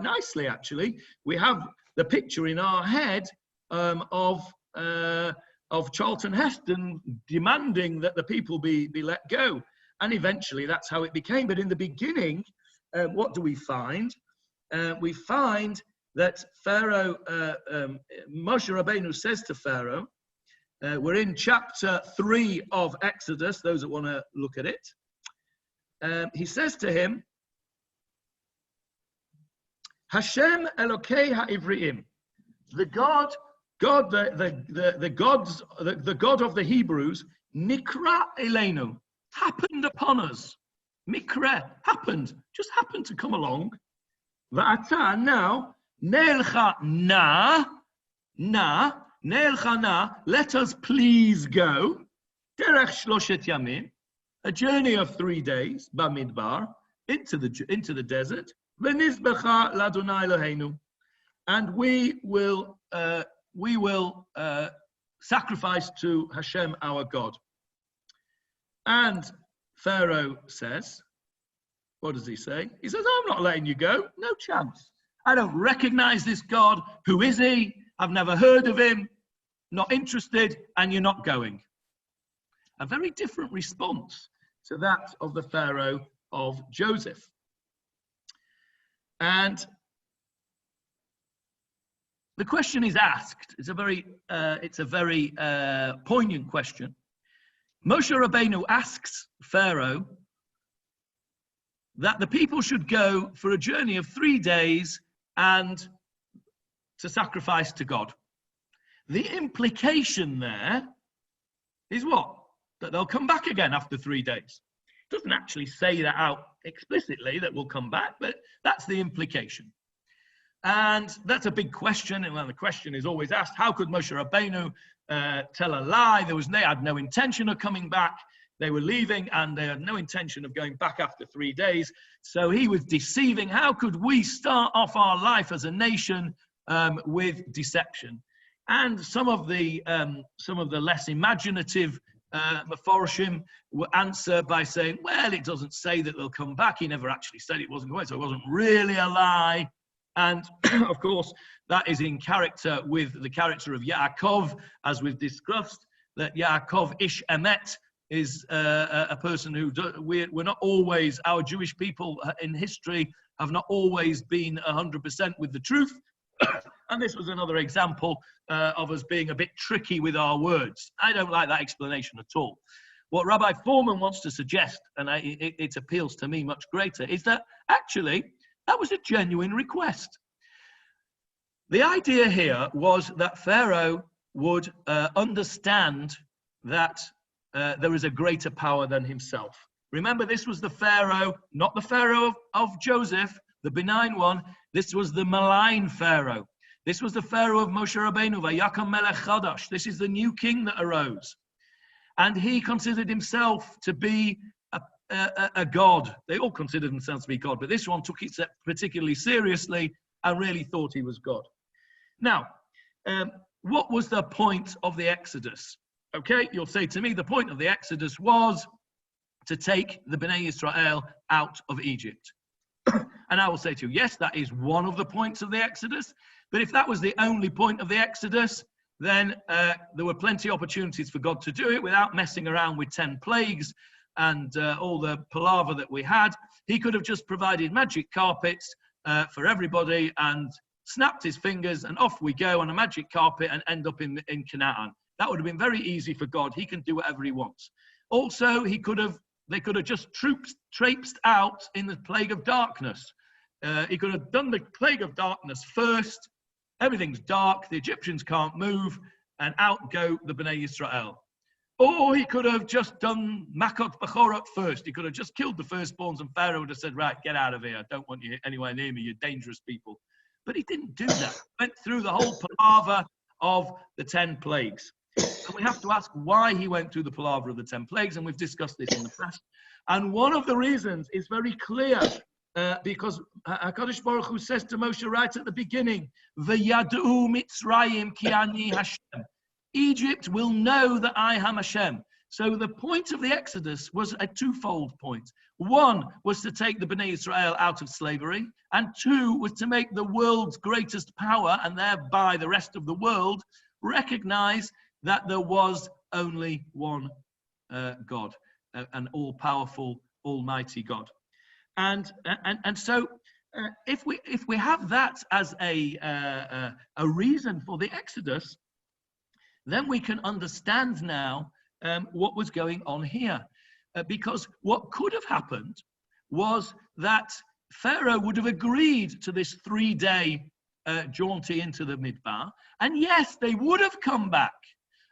nicely. Actually, we have the picture in our head of Charlton Heston demanding that the people be let go, and eventually that's how it became. But in the beginning, what do we find? We find that Pharaoh, Moshe Rabbeinu says to Pharaoh, we're in chapter 3 of Exodus, those that want to look at it. He says to him, Hashem Elokei HaIvriim, the God of the Hebrews, Nikra Eleinu, happened upon us. Mikra, just happened to come along. Va'ata, now, Ne'elcha na, let us please go. Derech Shloshet Yamim, a journey of 3 days, Bamidbar, into the desert. V'nizbecha l'Adonai Eloheinu, and we will sacrifice to Hashem, our God. And Pharaoh says, what does he say? He says, I'm not letting you go. No chance. I don't recognize this God. Who is he? I've never heard of him. Not interested, and you're not going. A very different response to that of the Pharaoh of Joseph. And the question is asked. It's a very poignant question. Moshe Rabbeinu asks Pharaoh that the people should go for a journey of 3 days and to sacrifice to God. The implication there is what? That they'll come back again after 3 days. It doesn't actually say that out explicitly, that we'll come back, but that's the implication. And that's a big question, and the question is always asked, how could Moshe Rabbeinu tell a lie? They had no intention of coming back. They were leaving, and they had no intention of going back after 3 days. So he was deceiving. How could we start off our life as a nation with deception? And some of the less imaginative Meforshim will answer by saying, well, it doesn't say that they'll come back. He never actually said it wasn't going, so it wasn't really a lie. And of course, that is in character with the character of Yaakov, as we've discussed, that Yaakov Ish Emet is a person who we're not always, our Jewish people in history have not always been 100% with the truth. And this was another example of us being a bit tricky with our words. I don't like that explanation at all. What Rabbi Foreman wants to suggest, and it appeals to me much greater, is that actually that was a genuine request. The idea here was that Pharaoh would understand that there is a greater power than himself. Remember, this was the Pharaoh, not the Pharaoh of Joseph, the benign one. This was the malign Pharaoh. This was the Pharaoh of Moshe Rabbeinu, Vayakam Melech Chadash. This is the new king that arose. And he considered himself to be a god. They all considered themselves to be God, but this one took it particularly seriously and really thought he was God. Now, what was the point of the Exodus? Okay, you'll say to me, the point of the Exodus was to take the Bnei Israel out of Egypt. And I will say to you, yes, that is one of the points of the Exodus. But if that was the only point of the Exodus, then there were plenty of opportunities for God to do it without messing around with 10 plagues and all the palaver that we had. He could have just provided magic carpets for everybody and snapped his fingers and off we go on a magic carpet and end up in Canaan. That would have been very easy for God. He can do whatever he wants. Also, they could have just traipsed out in the plague of darkness. He could have done the plague of darkness first. Everything's dark. The Egyptians can't move, and out go the Bnei Israel. Or he could have just done Makot Bechorot first. He could have just killed the firstborns, and Pharaoh would have said, right, get out of here. I don't want you anywhere near me. You're dangerous people. But he didn't do that. He went through the whole palaver of the 10 plagues. And we have to ask why he went through the palaver of the 10 plagues, and we've discussed this in the past. And one of the reasons is very clear, because HaKadosh Baruch Hu says to Moshe right at the beginning, V'yadu Mitzrayim ki ani Hashem. Egypt will know that I am Hashem. So the point of the Exodus was a twofold point. One was to take the Bnei Israel out of slavery, and two was to make the world's greatest power, and thereby the rest of the world, recognize that there was only one God, an all-powerful, almighty God. And so if we have that as a reason for the Exodus, then we can understand now what was going on here. Because what could have happened was that Pharaoh would have agreed to this 3-day jaunty into the Midbar, and yes, they would have come back,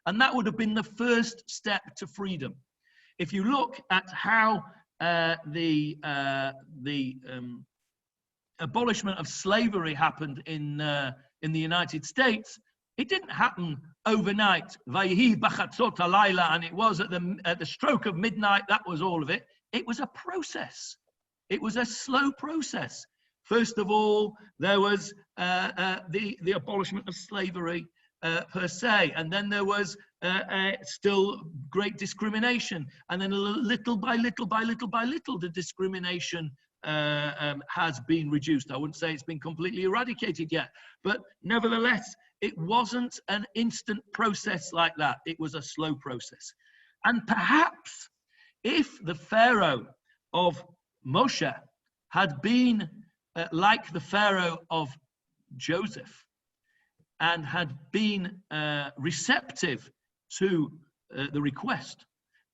and that would have been the first step to freedom. If you look at how the abolishment of slavery happened in the United States, it didn't happen overnight. Vayihi b'chatzot halayla, and it was at the stroke of midnight. That was all of it. It was a process. It was a slow process. First of all, there was the abolishment of slavery. per se, and then there was still great discrimination, and then little by little the discrimination has been reduced. I wouldn't say it's been completely eradicated yet, but nevertheless, it wasn't an instant process like that. It was a slow process. And perhaps if the Pharaoh of Moshe had been like the Pharaoh of Joseph and had been receptive to the request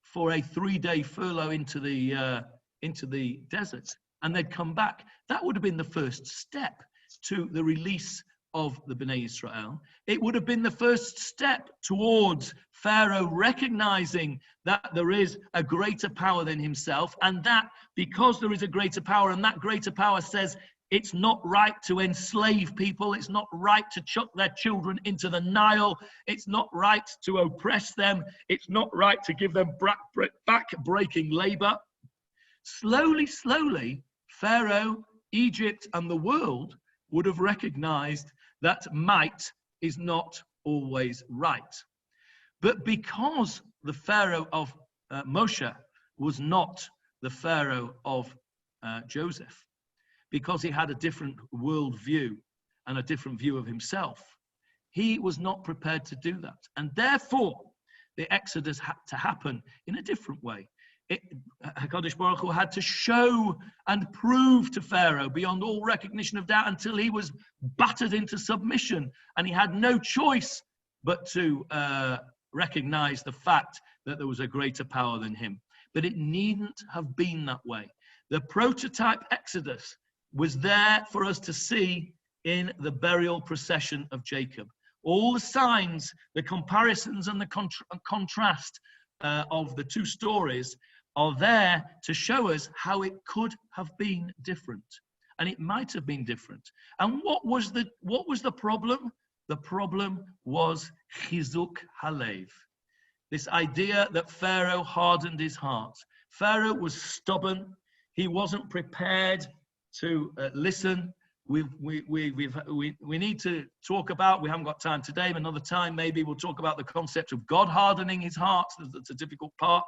for a 3-day furlough into the desert, and they'd come back, that would have been the first step to the release of the Bnei Israel. It would have been the first step towards Pharaoh recognizing that there is a greater power than himself, and that because there is a greater power, and that greater power says it's not right to enslave people, it's not right to chuck their children into the Nile, it's not right to oppress them, it's not right to give them back-breaking labor. Slowly, Pharaoh, Egypt, and the world would have recognized that might is not always right. But because the Pharaoh of Moshe was not the Pharaoh of Joseph, because he had a different world view and a different view of himself, he was not prepared to do that. And therefore, the Exodus had to happen in a different way. HaKadosh Baruch Hu had to show and prove to Pharaoh beyond all recognition of doubt until he was battered into submission, and he had no choice but to recognize the fact that there was a greater power than him. But it needn't have been that way. The prototype Exodus was there for us to see in the burial procession of Jacob. All the signs, the comparisons, and the contrast of the two stories are there to show us how it could have been different, and it might have been different. And what was the problem? The problem was chizuk halev, this idea that Pharaoh hardened his heart. Pharaoh was stubborn. He wasn't prepared to listen. We need to talk about, we haven't got time today, but another time maybe we'll talk about the concept of God hardening his heart. That's a difficult part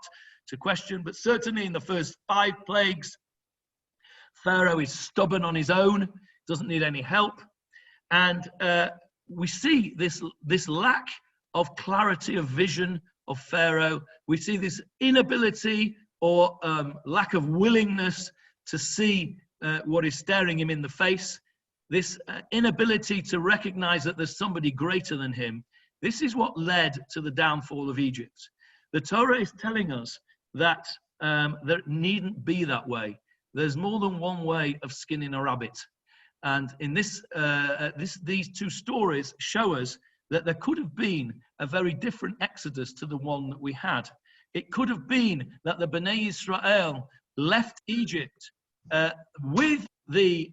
to question, but certainly in the first 5 plagues, Pharaoh is stubborn on his own, doesn't need any help. And we see this lack of clarity of vision of Pharaoh. We see this inability or lack of willingness to see what is staring him in the face, this inability to recognize that there's somebody greater than him. This is what led to the downfall of Egypt. The Torah is telling us that there needn't be that way. There's more than one way of skinning a rabbit. And in these two stories show us that there could have been a very different Exodus to the one that we had. It could have been that the Bnei Israel left Egypt with the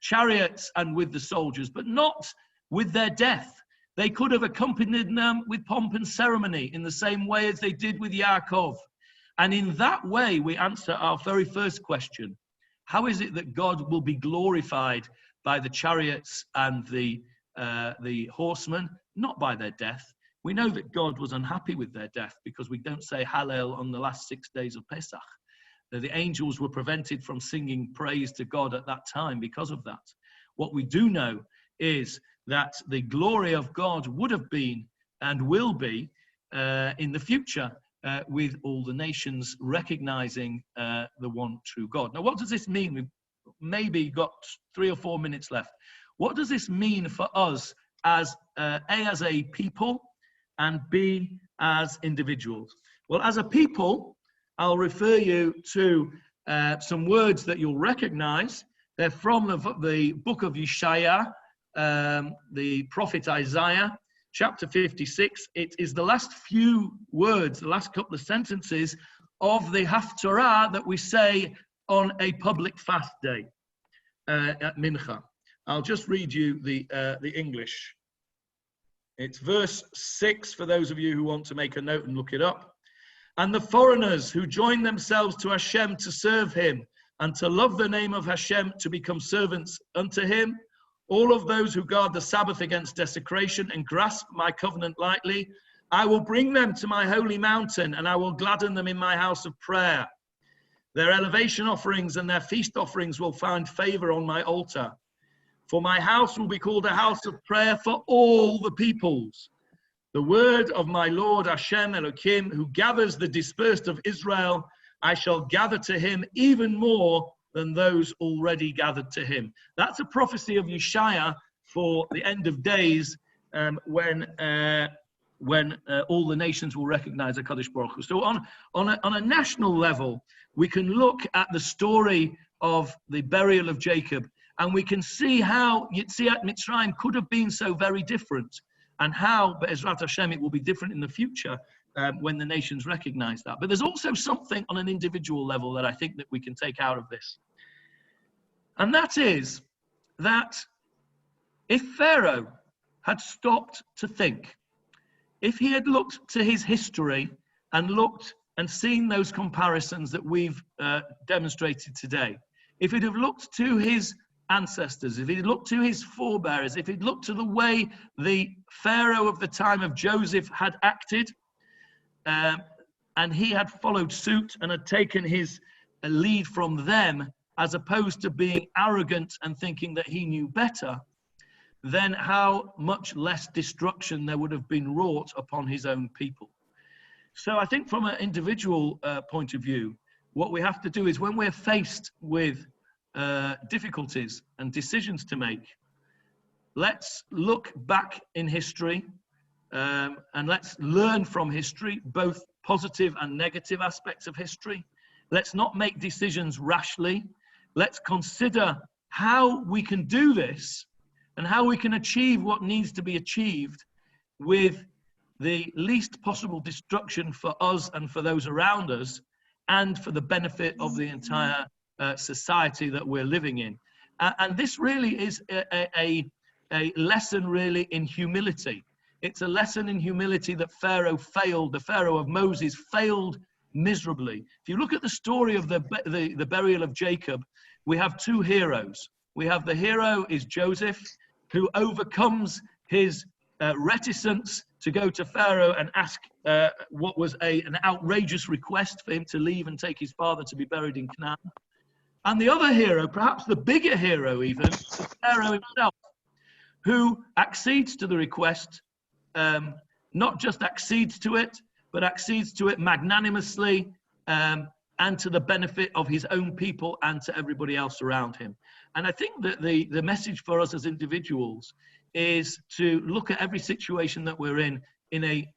chariots and with the soldiers, but not with their death. They could have accompanied them with pomp and ceremony in the same way as they did with Yaakov. And in that way, we answer our very first question. How is it that God will be glorified by the chariots and the horsemen, not by their death? We know that God was unhappy with their death because we don't say Hallel on the last 6 days of Pesach. The angels were prevented from singing praise to God at that time because of that. What we do know is that the glory of God would have been and will be in the future with all the nations recognizing the one true God. Now, what does this mean? We've maybe got 3 or 4 minutes left. What does this mean for us as a people and B, as individuals? Well, as a people, I'll refer you to some words that you'll recognize. They're from the book of Yeshaya, the prophet Isaiah, chapter 56. It is the last few words, the last couple of sentences of the Haftarah that we say on a public fast day at Mincha. I'll just read you the English. It's verse 6 for those of you who want to make a note and look it up. And the foreigners who join themselves to Hashem to serve him and to love the name of Hashem, to become servants unto him, all of those who guard the Sabbath against desecration and grasp my covenant lightly. I will bring them to my holy mountain, and I will gladden them in my house of prayer. Their elevation offerings and their feast offerings will find favor on my altar. For my house will be called a house of prayer for all the peoples. The word of my Lord Hashem Elohim, who gathers the dispersed of Israel, I shall gather to him even more than those already gathered to him. That's a prophecy of Yeshaya for the end of days, when all the nations will recognize HaKadosh Baruch Hu. So on a national level, we can look at the story of the burial of Jacob, and we can see how Yetziat Mitzrayim could have been so very different, and how, Be'ezrat Hashem, it will be different in the future when the nations recognize that. But there's also something on an individual level that I think that we can take out of this. And that is that if Pharaoh had stopped to think, if he had looked to his history and looked and seen those comparisons that we've demonstrated today, if he'd have looked to his ancestors, if he'd looked to his forebears, if he'd looked to the way the Pharaoh of the time of Joseph had acted, and he had followed suit and had taken his lead from them, as opposed to being arrogant and thinking that he knew better, then how much less destruction there would have been wrought upon his own people. So I think from an individual point of view, what we have to do is, when we're faced with difficulties and decisions to make, let's look back in history, and let's learn from history, both positive and negative aspects of history. Let's not make decisions rashly. Let's consider how we can do this and how we can achieve what needs to be achieved with the least possible destruction for us and for those around us, and for the benefit of the entire society that we're living in. And this really is a lesson really in humility. It's a lesson in humility that Pharaoh failed. The Pharaoh of Moses failed miserably. If you look at the story of the burial of Jacob, we have two heroes. We have the hero is Joseph, who overcomes his reticence to go to Pharaoh and ask what was an outrageous request for him to leave and take his father to be buried in Canaan. And the other hero, perhaps the bigger hero even, is Pharaoh himself, who accedes to the request, not just accedes to it, but accedes to it magnanimously, and to the benefit of his own people and to everybody else around him. And I think that the message for us as individuals is to look at every situation that we're in a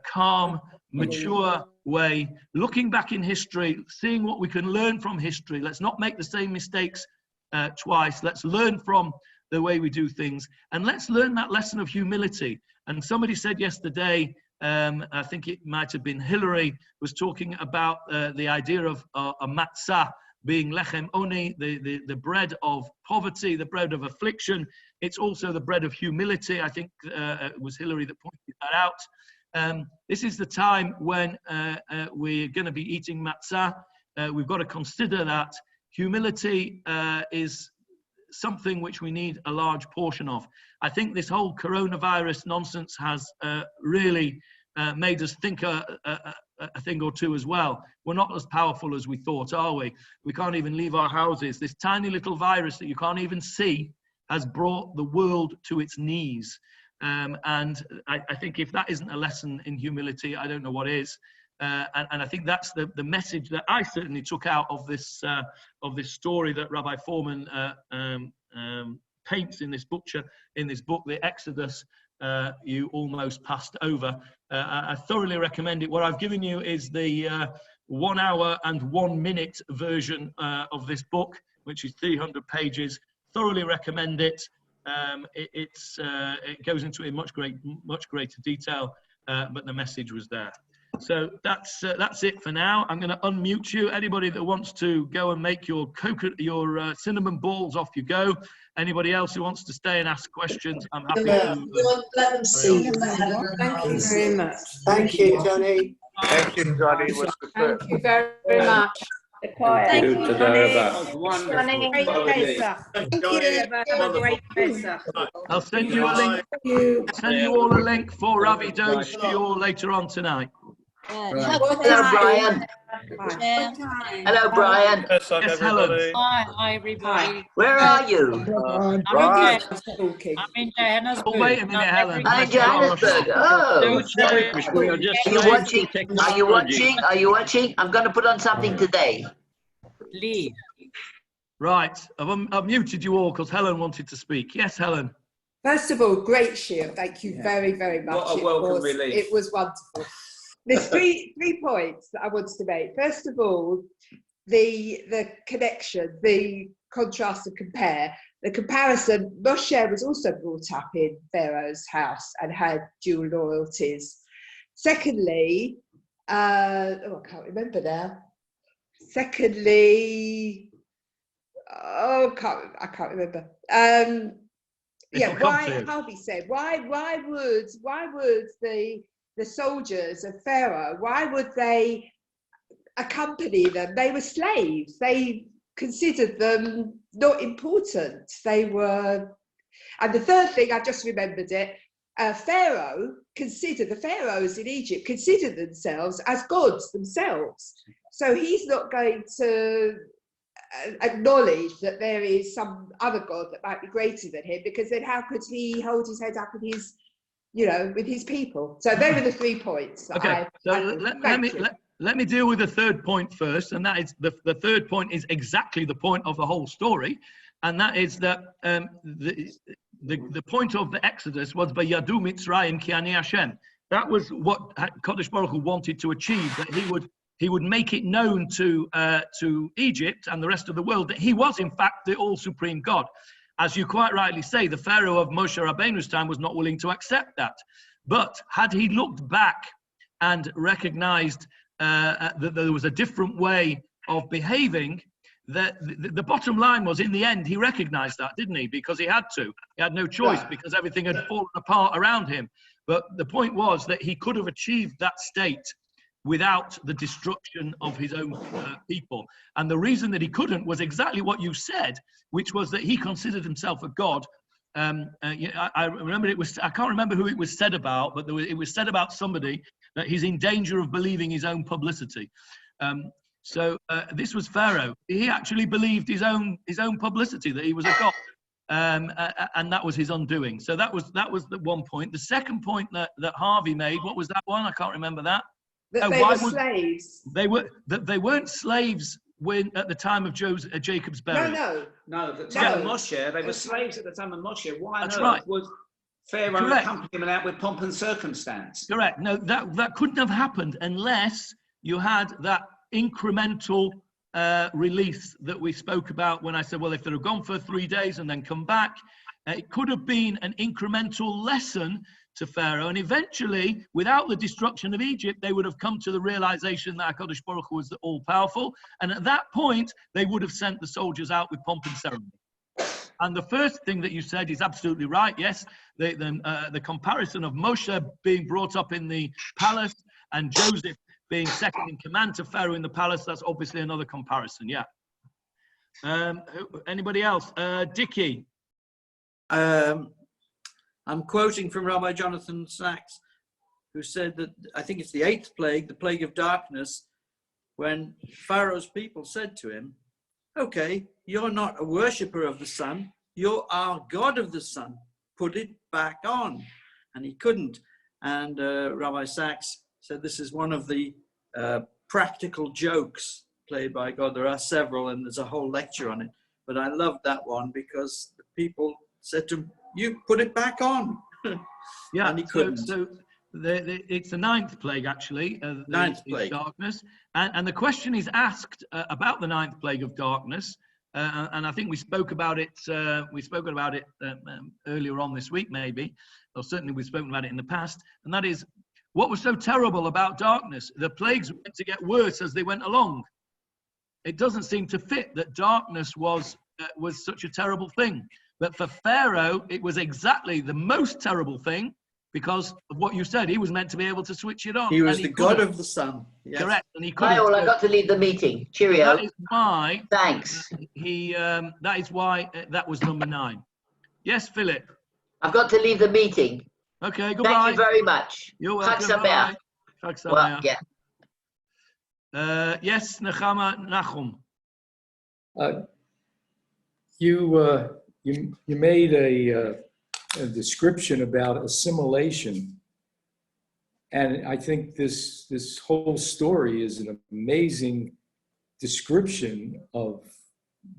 calm, mature way, looking back in history, seeing what we can learn from history. Let's not make the same mistakes twice. Let's learn from the way we do things, and let's learn that lesson of humility. And somebody said yesterday, I think it might have been Hillary, was talking about the idea of a matzah being lechem oni, the bread of poverty, the bread of affliction. It's also the bread of humility. I think it was Hillary that pointed that out. This is the time when we're going to be eating matzah. We've got to consider that humility is something which we need a large portion of. I think this whole coronavirus nonsense has really made us think a thing or two as well. We're not as powerful as we thought, are we? We can't even leave our houses. This tiny little virus that you can't even see has brought the world to its knees. And I think if that isn't a lesson in humility, I don't know what is. And I think that's the message that I certainly took out of this story that Rabbi Foreman paints in this book, The Exodus. You almost passed over. I thoroughly recommend it. What I've given you is the 1 hour and 1 minute version of this book, which is 300 pages. Thoroughly recommend it. It goes into in much greater detail, but the message was there. So that's it for now. I'm going to unmute you. Anybody that wants to go and make your cinnamon balls, off you go. Anybody else who wants to stay and ask questions, I'm happy to. Let them see. Thank you very much. Thank you, Johnny. Thank you, Johnny. It was superb. Thank you very much. Thank you, Wonderful. Great Pesach. Thank you. Have a great Pesach. I'll send you a link. Send you all a link for Ravi Do's shiur later on tonight. Hello, Brian. Hello, Brian. Yes, Helen. Hi, everybody. Where are you? I'm in Johannesburg. Oh, wait a minute, Helen. I'm in Johannesburg. Oh. Are you watching? I'm going to put on something today. Please. Right, I've muted you all because Helen wanted to speak. Yes, Helen. First of all, great shiur. Thank you very, very much. What a welcome relief. It was wonderful. There's three points that I wanted to make. First of all, the connection, the contrast and compare. The comparison, Moshe was also brought up in Pharaoh's house and had dual loyalties. Secondly, I can't remember now. Secondly, I can't remember. Harvey said, why would the soldiers of Pharaoh, why would they accompany them? They were slaves. They considered them not important. They were, and the third thing, I just remembered it, the pharaohs in Egypt considered themselves as gods themselves. So he's not going to acknowledge that there is some other god that might be greater than him, because then how could he hold his head up in his, with his people? So those are the 3 points. Okay, let me deal with the third point first, and that is the third point is exactly the point of the whole story, and that is that the point of the Exodus was Vayadu Mitzrayim ki ani Hashem. That was what Kadosh Baruch Hu wanted to achieve, that he would make it known to Egypt and the rest of the world that he was in fact the all supreme God. As you quite rightly say, the Pharaoh of Moshe Rabbeinu's time was not willing to accept that. But had he looked back and recognized that there was a different way of behaving, that the bottom line was, in the end, he recognized that, didn't he? Because he had to. He had no choice, because everything had fallen apart around him. But the point was that he could have achieved that state without the destruction of his own people. And the reason that he couldn't was exactly what you said, which was that he considered himself a god. I remember I can't remember who it was said about, but it was said about somebody that he's in danger of believing his own publicity. So this was Pharaoh. He actually believed his own publicity, that he was a god. And that was his undoing. So that was the one point. The second point that Harvey made, what was that one? I can't remember that. That they were slaves. They weren't slaves at the time of Jacob's burial. No, at the time of Moshe, they were slaves at the time of Moshe. Why on earth would Pharaoh accompany them out with pomp and circumstance? Correct. No, that couldn't have happened unless you had that incremental release that we spoke about when I said, well, if they'd have gone for 3 days and then come back, it could have been an incremental lesson to Pharaoh, and eventually, without the destruction of Egypt, they would have come to the realization that HaKadosh Baruch Hu was all-powerful, and at that point, they would have sent the soldiers out with pomp and ceremony. And the first thing that you said is absolutely right. Yes, the comparison of Moshe being brought up in the palace and Joseph being second in command to Pharaoh in the palace, that's obviously another comparison. Yeah. Anybody else? Dickie. I'm quoting from Rabbi Jonathan Sachs, who said that, I think it's the 8th plague, the plague of darkness, when Pharaoh's people said to him, okay, you're not a worshipper of the sun, you're our God of the sun, put it back on. And he couldn't. And Rabbi Sachs said this is one of the practical jokes played by God. There are several, and there's a whole lecture on it. But I loved that one because the people said to him, you put it back on. Yeah, and he couldn't. So it's the 9th plague, actually. The 9th plague. Darkness. And the question is asked about the 9th plague of darkness. And I think we spoke about it. Earlier on this week, maybe, or certainly we've spoken about it in the past. And that is, what was so terrible about darkness? The plagues went to get worse as they went along. It doesn't seem to fit that darkness was such a terrible thing. But for Pharaoh, it was exactly the most terrible thing, because of what you said. He was meant to be able to switch it on. He was and the God couldn't. of the sun. Yes. Correct, and he Bye couldn't. all, I got to leave the meeting. Cheerio. That is why Thanks. that is why that was number 9. Yes, Philip. I've got to leave the meeting. Okay, goodbye. Thank you very much. You're Chag welcome. Sameach. Chag Well, Sameach. yeah. Yes, Nechama Nachum. You made a description about assimilation, and I think this whole story is an amazing description of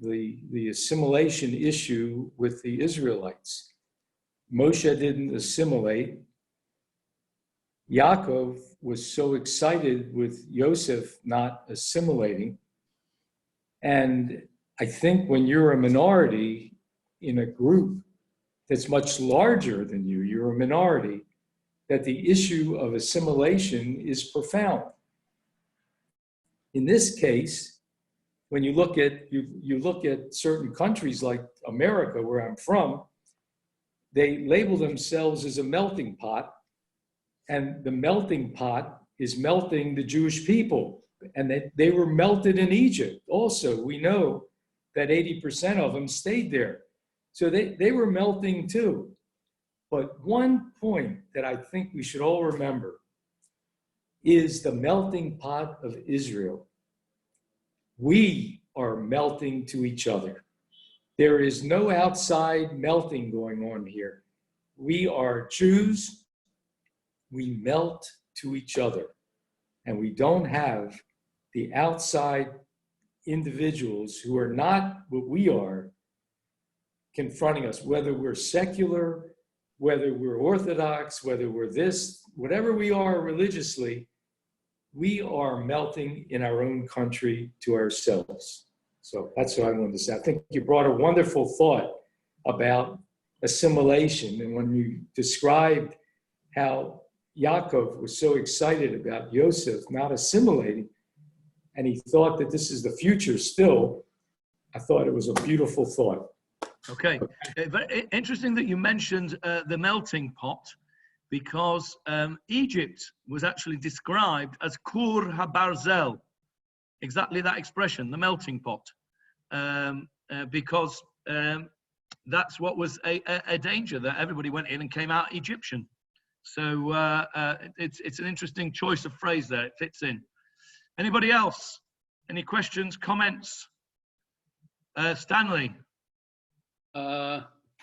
the assimilation issue with the Israelites. Moshe didn't assimilate. Yaakov was so excited with Yosef not assimilating. And I think when you're a minority in a group that's much larger than you, you're a minority, that the issue of assimilation is profound. In this case, when you look at certain countries like America, where I'm from, they label themselves as a melting pot, and the melting pot is melting the Jewish people. And they were melted in Egypt also. We know that 80% of them stayed there. So they were melting too. But one point that I think we should all remember is the melting pot of Israel. We are melting to each other. There is no outside melting going on here. We are Jews. We melt to each other. And we don't have the outside individuals who are not what we are confronting us, whether we're secular, whether we're Orthodox, whether we're this, whatever we are religiously, we are melting in our own country to ourselves. So that's what I wanted to say. I think you brought a wonderful thought about assimilation. And when you described how Yaakov was so excited about Yosef not assimilating, and he thought that this is the future still, I thought it was a beautiful thought. Okay, very interesting that you mentioned the melting pot, because Egypt was actually described as Kur HaBarzel, exactly that expression, the melting pot, because that's what was a danger, that everybody went in and came out Egyptian. So it's an interesting choice of phrase there. It fits in. Anybody else? Any questions, comments? Stanley.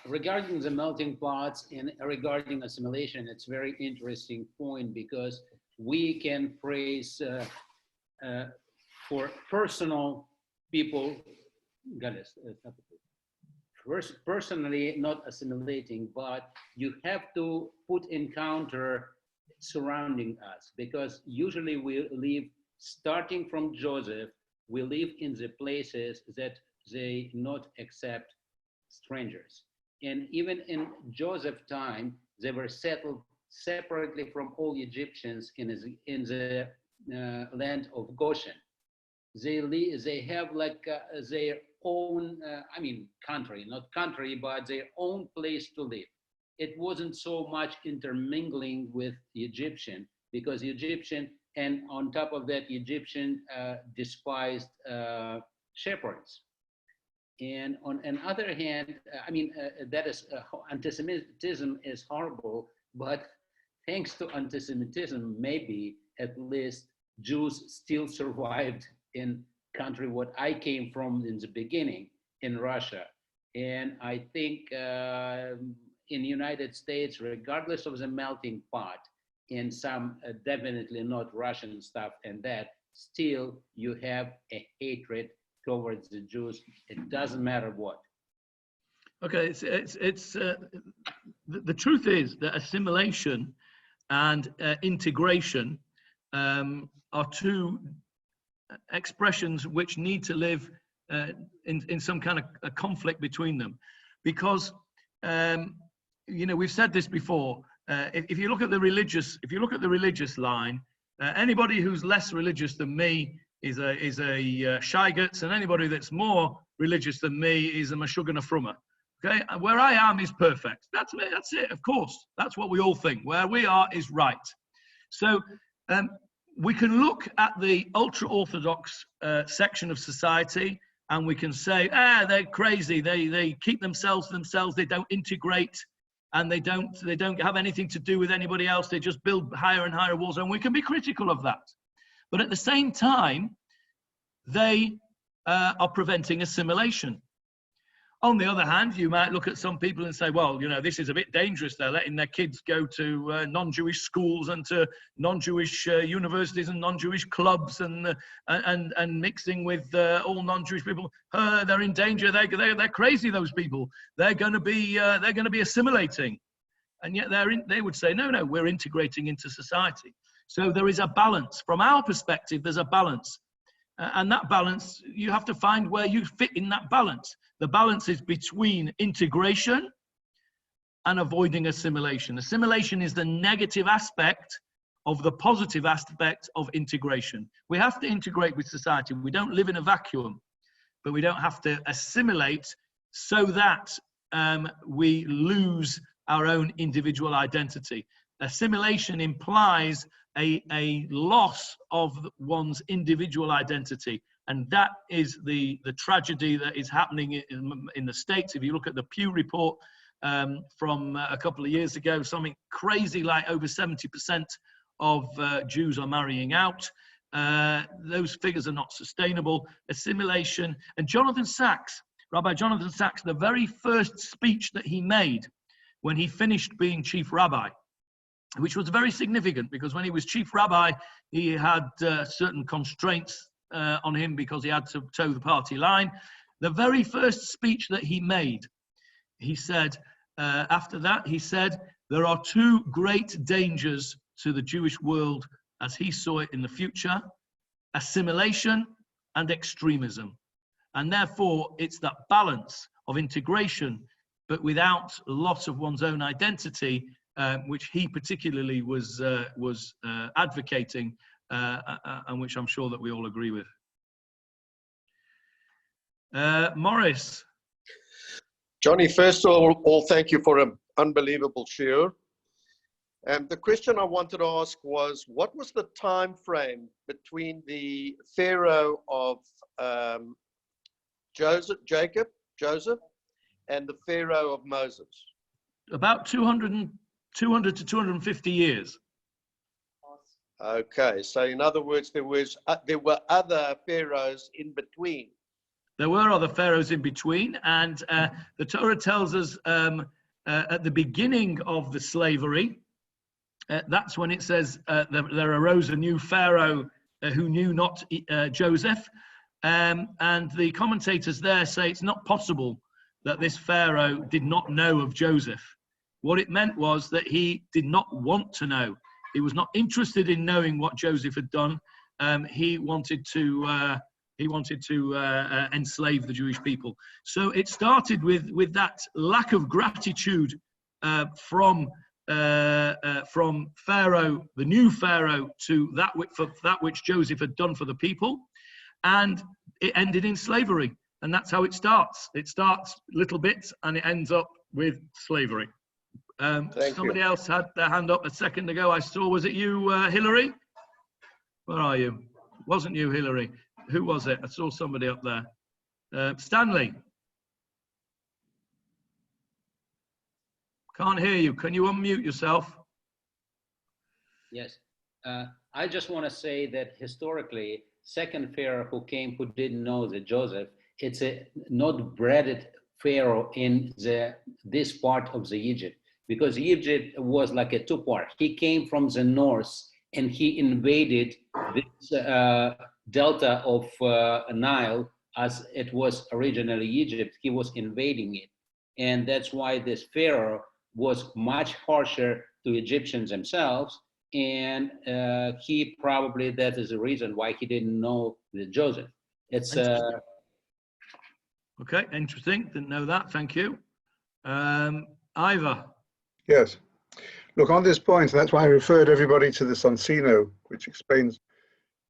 Regarding the melting pots and regarding assimilation, it's a very interesting point, because we can phrase for personal people, personally not assimilating, but you have to put in counter surrounding us, because usually we live, starting from Joseph, we live in the places that they not accept strangers. And even in Joseph's time, they were settled separately from all Egyptians in the land of Goshen. They have like their own, country, not country, but their own place to live. It wasn't so much intermingling with the Egyptian, because the Egyptian, and on top of that, Egyptian despised shepherds. And on the other hand, that is anti-Semitism is horrible, but thanks to anti-Semitism, maybe at least Jews still survived in country what I came from in the beginning, in Russia. And I think in the United States, regardless of the melting pot, and some definitely not Russian stuff and that, still you have a hatred towards the Jews. It doesn't matter what. Okay, the truth is that assimilation and integration are two expressions which need to live in some kind of a conflict between them, because we've said this before. If you look at the religious line, anybody who's less religious than me is a Shaigetz, and anybody that's more religious than me is a Meshuggah Frumma. Okay, and where I am is perfect. That's it, of course. That's what we all think. Where we are is right. So we can look at the ultra-Orthodox section of society and we can say, they're crazy. They keep themselves to themselves. They don't integrate and they don't have anything to do with anybody else. They just build higher and higher walls, and we can be critical of that. But at the same time, they are preventing assimilation. On the other hand, you might look at some people and say, well, you know, this is a bit dangerous. They're letting their kids go to non-Jewish schools and to non-Jewish universities and non-Jewish clubs and mixing with all non-Jewish people. They're in danger. They're crazy. Those people. They're going to be assimilating, and yet they would say, no, we're integrating into society. So there is a balance. From our perspective, there's a balance. And that balance, you have to find where you fit in that balance. The balance is between integration and avoiding assimilation. Assimilation is the negative aspect of the positive aspect of integration. We have to integrate with society. We don't live in a vacuum, but we don't have to assimilate so that we lose our own individual identity. Assimilation implies a loss of one's individual identity, and that is the tragedy that is happening in the States. If you look at the Pew report from a couple of years ago, something crazy like over 70% of Jews are marrying out. Those figures are not sustainable. Assimilation. And Rabbi Jonathan Sacks, the very first speech that he made when he finished being chief rabbi, which was very significant because when he was chief rabbi, he had certain constraints on him because he had to toe the party line. The very first speech that he made, he said, after that, he said, there are two great dangers to the Jewish world as he saw it in the future: assimilation and extremism. And therefore, it's that balance of integration, but without loss of one's own identity, which he particularly was advocating, and which I'm sure that we all agree with. Morris. Johnny, first of all, thank you for an unbelievable shiur. And the question I wanted to ask was, what was the time frame between the Pharaoh of Joseph, and the Pharaoh of Moses? About 200 to 250 years. Okay, so in other words, there were other pharaohs in between. There were other pharaohs in between, and the Torah tells us at the beginning of the slavery, that's when it says there arose a new pharaoh who knew not Joseph, and the commentators there say it's not possible that this pharaoh did not know of Joseph. What it meant was that he did not want to know. He was not interested in knowing what Joseph had done. He wanted to enslave the Jewish people. So it started with that lack of gratitude from Pharaoh, the new Pharaoh, to that which Joseph had done for the people, and it ended in slavery. And that's how it starts. It starts little bits and it ends up with slavery. Somebody else had their hand up a second ago. I saw, was it you, Hillary? Where are you? Wasn't you, Hillary? Who was it? I saw somebody up there. Stanley. Can't hear you. Can you unmute yourself? Yes. I just want to say that historically, second Pharaoh who came, who didn't know the Joseph, it's a not bred Pharaoh in this part of the Egypt, because Egypt was like a two-part. He came from the north and he invaded this delta of Nile, as it was originally Egypt. He was invading it. And that's why this Pharaoh was much harsher to Egyptians themselves. And he probably, that is the reason why he didn't know the Joseph. It's okay, interesting. Didn't know that. Thank you. Ivor. Yes. Look, on this point, that's why I referred everybody to the Sonsino, which explains,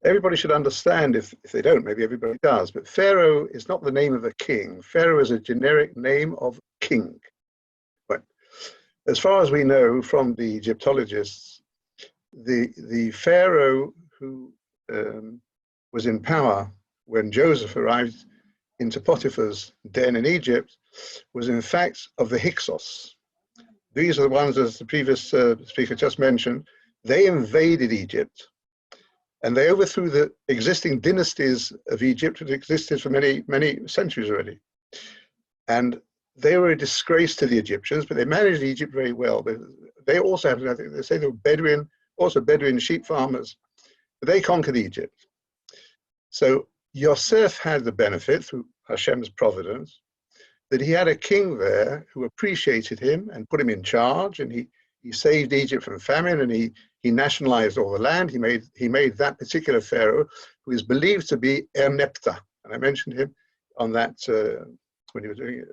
everybody should understand, if they don't, maybe everybody does, but Pharaoh is not the name of a king. Pharaoh is a generic name of king. But as far as we know from the Egyptologists, the Pharaoh who was in power when Joseph arrived into Potiphar's den in Egypt was in fact of the Hyksos. These are the ones, as the previous speaker just mentioned, they invaded Egypt and they overthrew the existing dynasties of Egypt that existed for many, many centuries already. And they were a disgrace to the Egyptians, but they managed Egypt very well. They also have, I think they say they were Bedouin sheep farmers, but they conquered Egypt. So Yosef had the benefit through Hashem's providence that he had a king there who appreciated him and put him in charge, and he saved Egypt from famine, and he nationalized all the land. He made that particular pharaoh, who is believed to be Erneptah, and I mentioned him on that when he was doing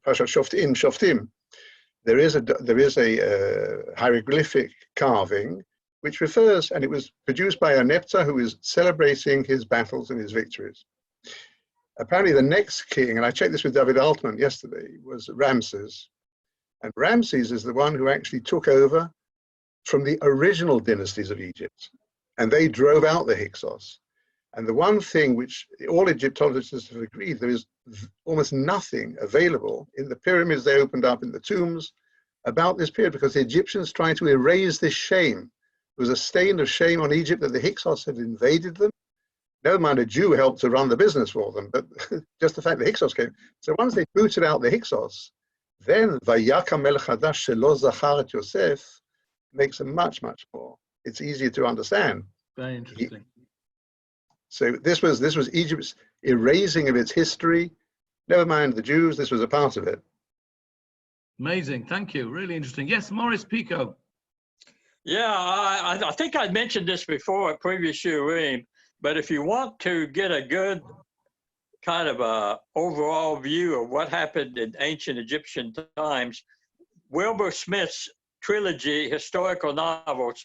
Pesach Shoftim. There is a hieroglyphic carving which refers, and it was produced by Erneptah, who is celebrating his battles and his victories. Apparently the next king, and I checked this with David Altman yesterday, was Ramses. And Ramses is the one who actually took over from the original dynasties of Egypt. And they drove out the Hyksos. And the one thing which all Egyptologists have agreed, there is almost nothing available in the pyramids they opened up, in the tombs, about this period, because the Egyptians tried to erase this shame. There was a stain of shame on Egypt that the Hyksos had invaded them. Never mind a Jew helped to run the business for them, but just the fact the Hyksos came. So once they booted out the Hyksos, then Vayakam Melech Hadash Shelo Zachar et Yosef makes a much, much more. It's easier to understand. Very interesting. So this was Egypt's erasing of its history. Never mind the Jews, this was a part of it. Amazing, thank you. Really interesting. Yes, Morris Pico. Yeah, I think I mentioned this before at previous shiurim, but if you want to get a good kind of a overall view of what happened in ancient Egyptian times, Wilbur Smith's trilogy, historical novels,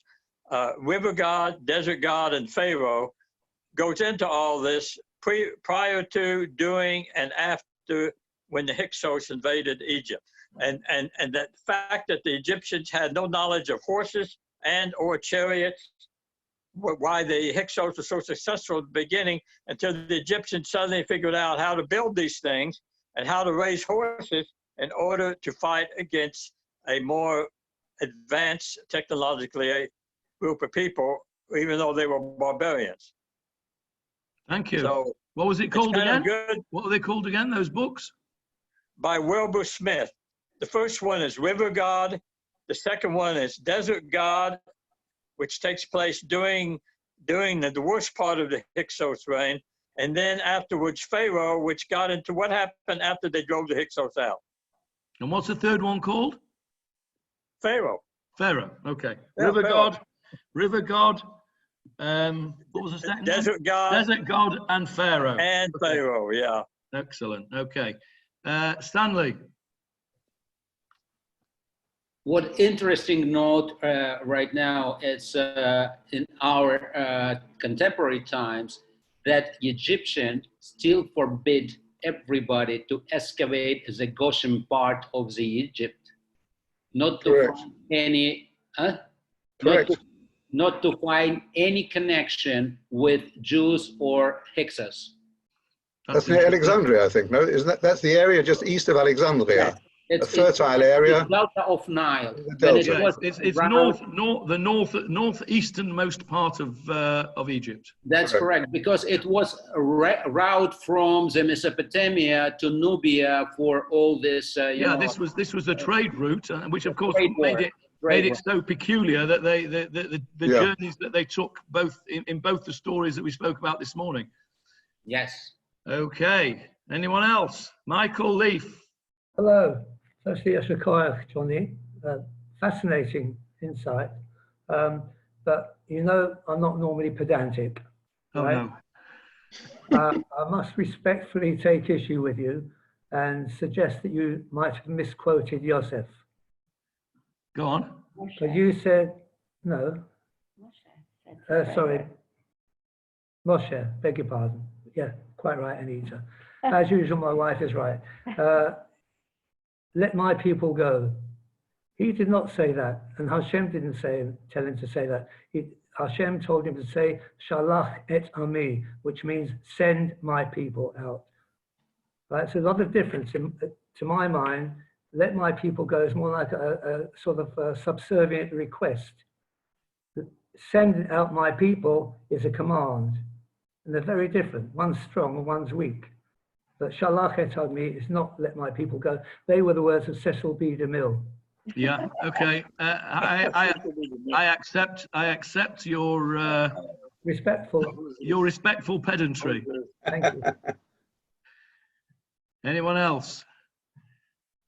River God, Desert God, and Pharaoh, goes into all this prior to, during, and after when the Hyksos invaded Egypt. And that fact that the Egyptians had no knowledge of horses and or chariots, why the Hyksos were so successful at the beginning, until the Egyptians suddenly figured out how to build these things and how to raise horses in order to fight against a more advanced technologically group of people, even though they were barbarians. Thank you. So what was it called again? Good. What were they called again, those books? By Wilbur Smith. The first one is River God. The second one is Desert God, which takes place during the worst part of the Hyksos reign. And then afterwards, Pharaoh, which got into what happened after they drove the Hyksos out. And what's the third one called? Pharaoh. Pharaoh, okay. Yeah, River Pharaoh. God, River God, what was the second Desert one? God. Desert God and Pharaoh. And Okay. Pharaoh, yeah. Excellent, okay. Stanley. What interesting note right now is in our contemporary times that Egyptians still forbid everybody to excavate the Goshen part of the Egypt, not to Correct. find any, Correct. not to find any connection with Jews or Hyksos. That's near Alexandria, I think. No, isn't that's the area just east of Alexandria? Yes. A fertile area. The delta of Nile. The When delta. it was It's around- the northeasternmost part of Egypt. That's correct, because it was a route from the Mesopotamia to Nubia for all this. Yeah, this was the trade route, which of course Trade made it route. so peculiar that the Yeah. journeys that they took both in both the stories that we spoke about this morning. Yes. Okay. Anyone else? Michael Leaf. Hello. Firstly, Yeshua Johnny. Fascinating insight. But you know, I'm not normally pedantic. Oh right? no. I must respectfully take issue with you and suggest that you might have misquoted Yosef. Go on. But you said, no. Sorry. Moshe, beg your pardon. Yeah, quite right, Anita. As usual, my wife is right. let my people go. He did not say that, and Hashem didn't tell him to say that. Hashem told him to say, Shalach et ami, which means send my people out. Right? So a lot of difference. To my mind, let my people go is more like a sort of a subservient request. Send out my people is a command. And they're very different. One's strong and one's weak. But Shalach et ami is not let my people go. They were the words of Cecil B. DeMille. Yeah. Okay. I accept your respectful pedantry. Thank you. Anyone else?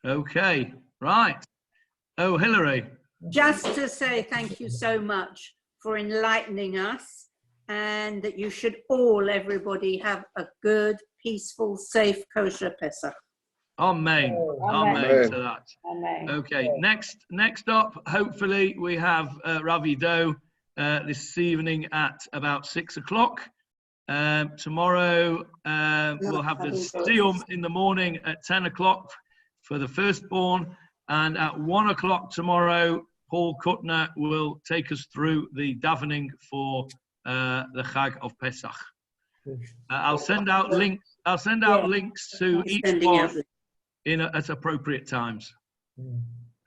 Okay. Right. Oh, Hillary. Just to say thank you so much for enlightening us, and that you should everybody have a good, peaceful, safe, kosher Pesach. Amen. Amen. Amen to that. Amen. Okay. Next up, hopefully we have Ravi Doe this evening at about 6 o'clock. Tomorrow we'll have the Siyum in the morning at 10 o'clock for the firstborn, and at 1 o'clock tomorrow, Paul Kuttner will take us through the davening for the Chag of Pesach. I'll send out links. I'll send out links to each one at appropriate times.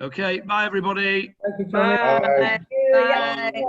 Okay. Bye, everybody. Thank you, Johnny. Bye. Bye.